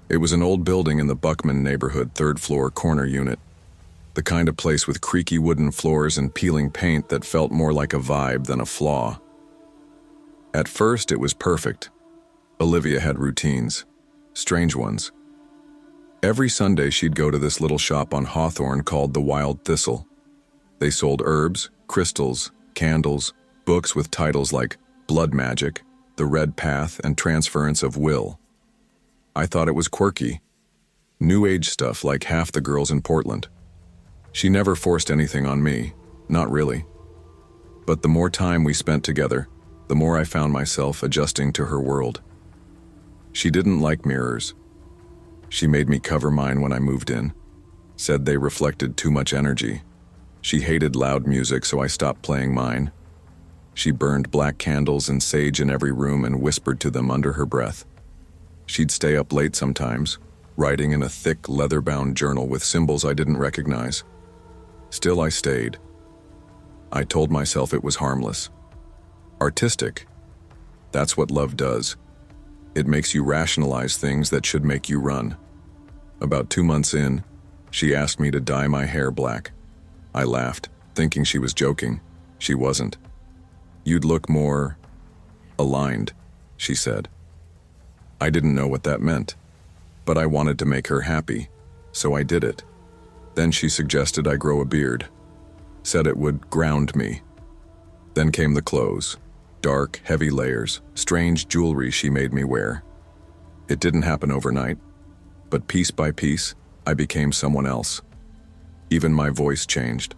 A: It was an old building in the Buckman neighborhood, 3rd floor corner unit. The kind of place with creaky wooden floors and peeling paint that felt more like a vibe than a flaw. At first, it was perfect. Olivia had routines, strange ones. Every Sunday, she'd go to this little shop on Hawthorne called the Wild Thistle. They sold herbs, crystals, candles, books with titles like Blood Magic, The Red Path, and Transference of Will. I thought it was quirky. New Age stuff like half the girls in Portland. She never forced anything on me, not really. But the more time we spent together, the more I found myself adjusting to her world. She didn't like mirrors. She made me cover mine when I moved in, said they reflected too much energy. She hated loud music, so I stopped playing mine. She burned black candles and sage in every room and whispered to them under her breath. She'd stay up late sometimes, writing in a thick, leather-bound journal with symbols I didn't recognize. Still, I stayed. I told myself it was harmless. Artistic. That's what love does. It makes you rationalize things that should make you run. About 2 months in, she asked me to dye my hair black. I laughed, thinking she was joking. She wasn't. "You'd look more aligned," she said. I didn't know what that meant, but I wanted to make her happy, so I did it. Then she suggested I grow a beard, said it would ground me. Then came the clothes, dark, heavy layers, strange jewelry she made me wear. It didn't happen overnight, but piece by piece, I became someone else. Even my voice changed.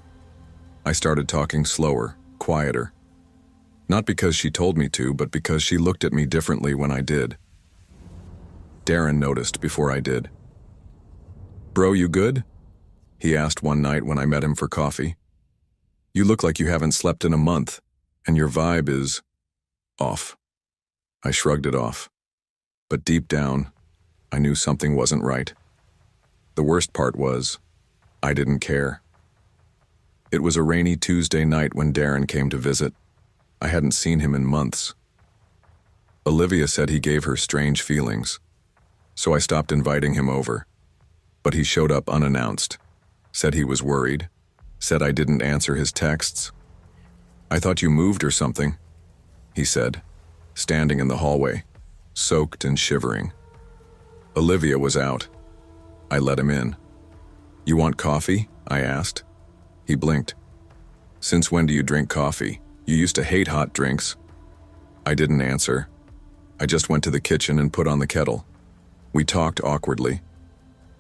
A: I started talking slower, quieter. Not because she told me to, but because she looked at me differently when I did. Darren noticed before I did. "Bro, you good?" he asked one night when I met him for coffee. "You look like you haven't slept in a month, and your vibe is off." I shrugged it off. But deep down, I knew something wasn't right. The worst part was, I didn't care. It was a rainy Tuesday night when Darren came to visit. I hadn't seen him in months. Olivia said he gave her strange feelings, so I stopped inviting him over. But he showed up unannounced, said he was worried, said I didn't answer his texts. "I thought you moved or something," he said, standing in the hallway, soaked and shivering. Olivia was out. I let him in. "You want coffee?" I asked. He blinked. "Since when do you drink coffee? You used to hate hot drinks." I didn't answer. I just went to the kitchen and put on the kettle. We talked awkwardly.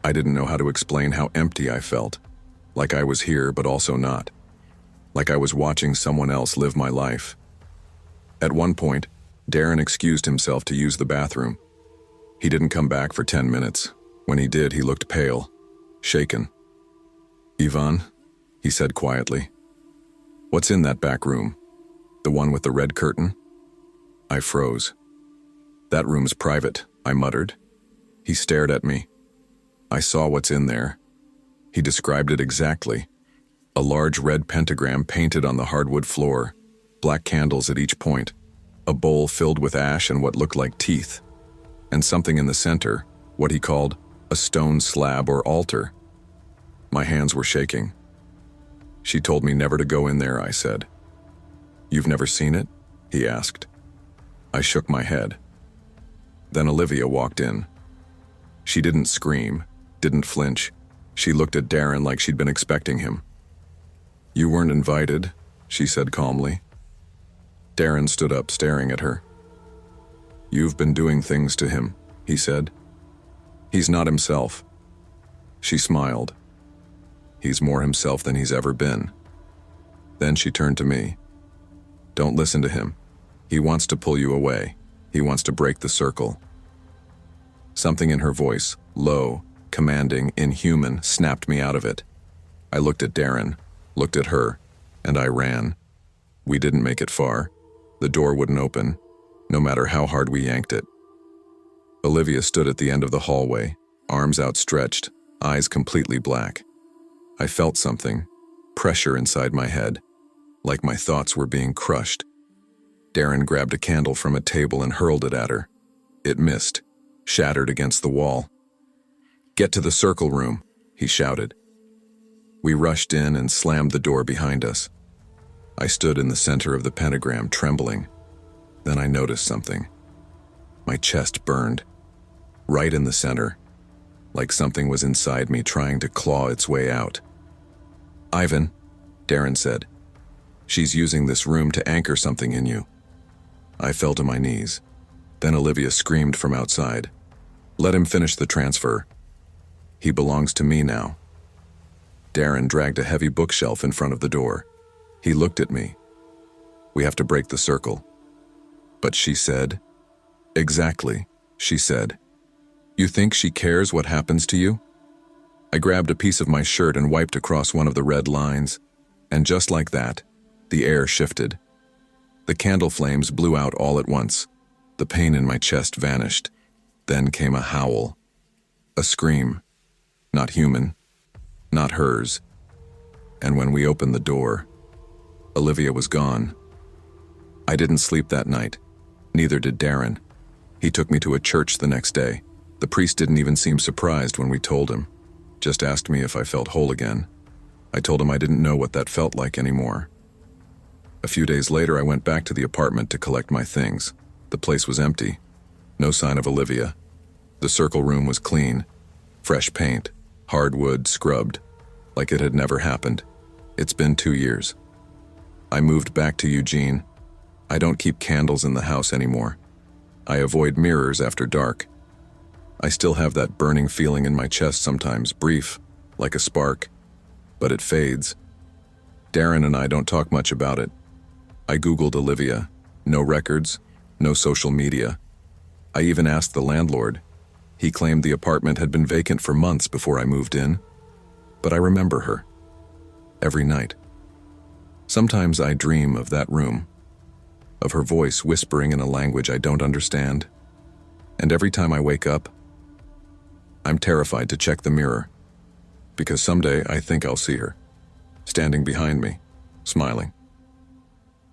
A: I didn't know how to explain how empty I felt. Like I was here, but also not. Like I was watching someone else live my life. At one point, Darren excused himself to use the bathroom. He didn't come back for 10 minutes. When he did, he looked pale, shaken. "Ivan," he said quietly. "What's in that back room? The one with the red curtain?" I froze. "That room's private," I muttered. He stared at me. I saw what's in there. He described it exactly. A large red pentagram painted on the hardwood floor, black candles at each point, a bowl filled with ash and what looked like teeth, and something in the center, what he called a stone slab or altar. My hands were shaking. "She told me never to go in there," I said. "You've never seen it?" he asked. I shook my head. Then Olivia walked in. She didn't scream, didn't flinch. She looked at Darren like she'd been expecting him. "You weren't invited," she said calmly. Darren stood up, staring at her. "You've been doing things to him," he said. "He's not himself." She smiled. "He's more himself than he's ever been." Then she turned to me. "Don't listen to him. He wants to pull you away. He wants to break the circle." Something in her voice, low, commanding, inhuman, snapped me out of it. I looked at Darren, looked at her, and I ran. We didn't make it far. The door wouldn't open. no matter how hard we yanked it. Olivia stood at the end of the hallway, arms outstretched, eyes completely black. I felt something, pressure inside my head, like my thoughts were being crushed. Darren grabbed a candle from a table and hurled it at her. It missed, shattered against the wall. "Get to the circle room," he shouted. We rushed in and slammed the door behind us. I stood in the center of the pentagram, trembling. Then I noticed something. My chest burned, right in the center, like something was inside me trying to claw its way out. "Ivan," Darren said, "she's using this room to anchor something in you." I fell to my knees. Then Olivia screamed from outside, "Let him finish the transfer. He belongs to me now." Darren dragged a heavy bookshelf in front of the door. He looked at me. "We have to break the circle." "But she said..." "Exactly," she said. "You think she cares what happens to you?" I grabbed a piece of my shirt and wiped across one of the red lines, and just like that, the air shifted. The candle flames blew out all at once. The pain in my chest vanished. Then came a howl. A scream. Not human. Not hers. And when we opened the door, Olivia was gone. I didn't sleep that night. Neither did Darren. He took me to a church the next day. The priest didn't even seem surprised when we told him. Just asked me if I felt whole again. I told him I didn't know what that felt like anymore. A few days later, I went back to the apartment to collect my things. The place was empty. No sign of Olivia. The circle room was clean. Fresh paint, hardwood, scrubbed, like it had never happened. It's been 2 years. I moved back to Eugene. I don't keep candles in the house anymore. I avoid mirrors after dark. I still have that burning feeling in my chest sometimes, brief, like a spark, but it fades. Darren and I don't talk much about it. I Googled Olivia. No records, no social media. I even asked the landlord. He claimed the apartment had been vacant for months before I moved in. But I remember her. Every night. Sometimes I dream of that room, of her voice whispering in a language I don't understand. And every time I wake up, I'm terrified to check the mirror, because someday I think I'll see her, standing behind me, smiling.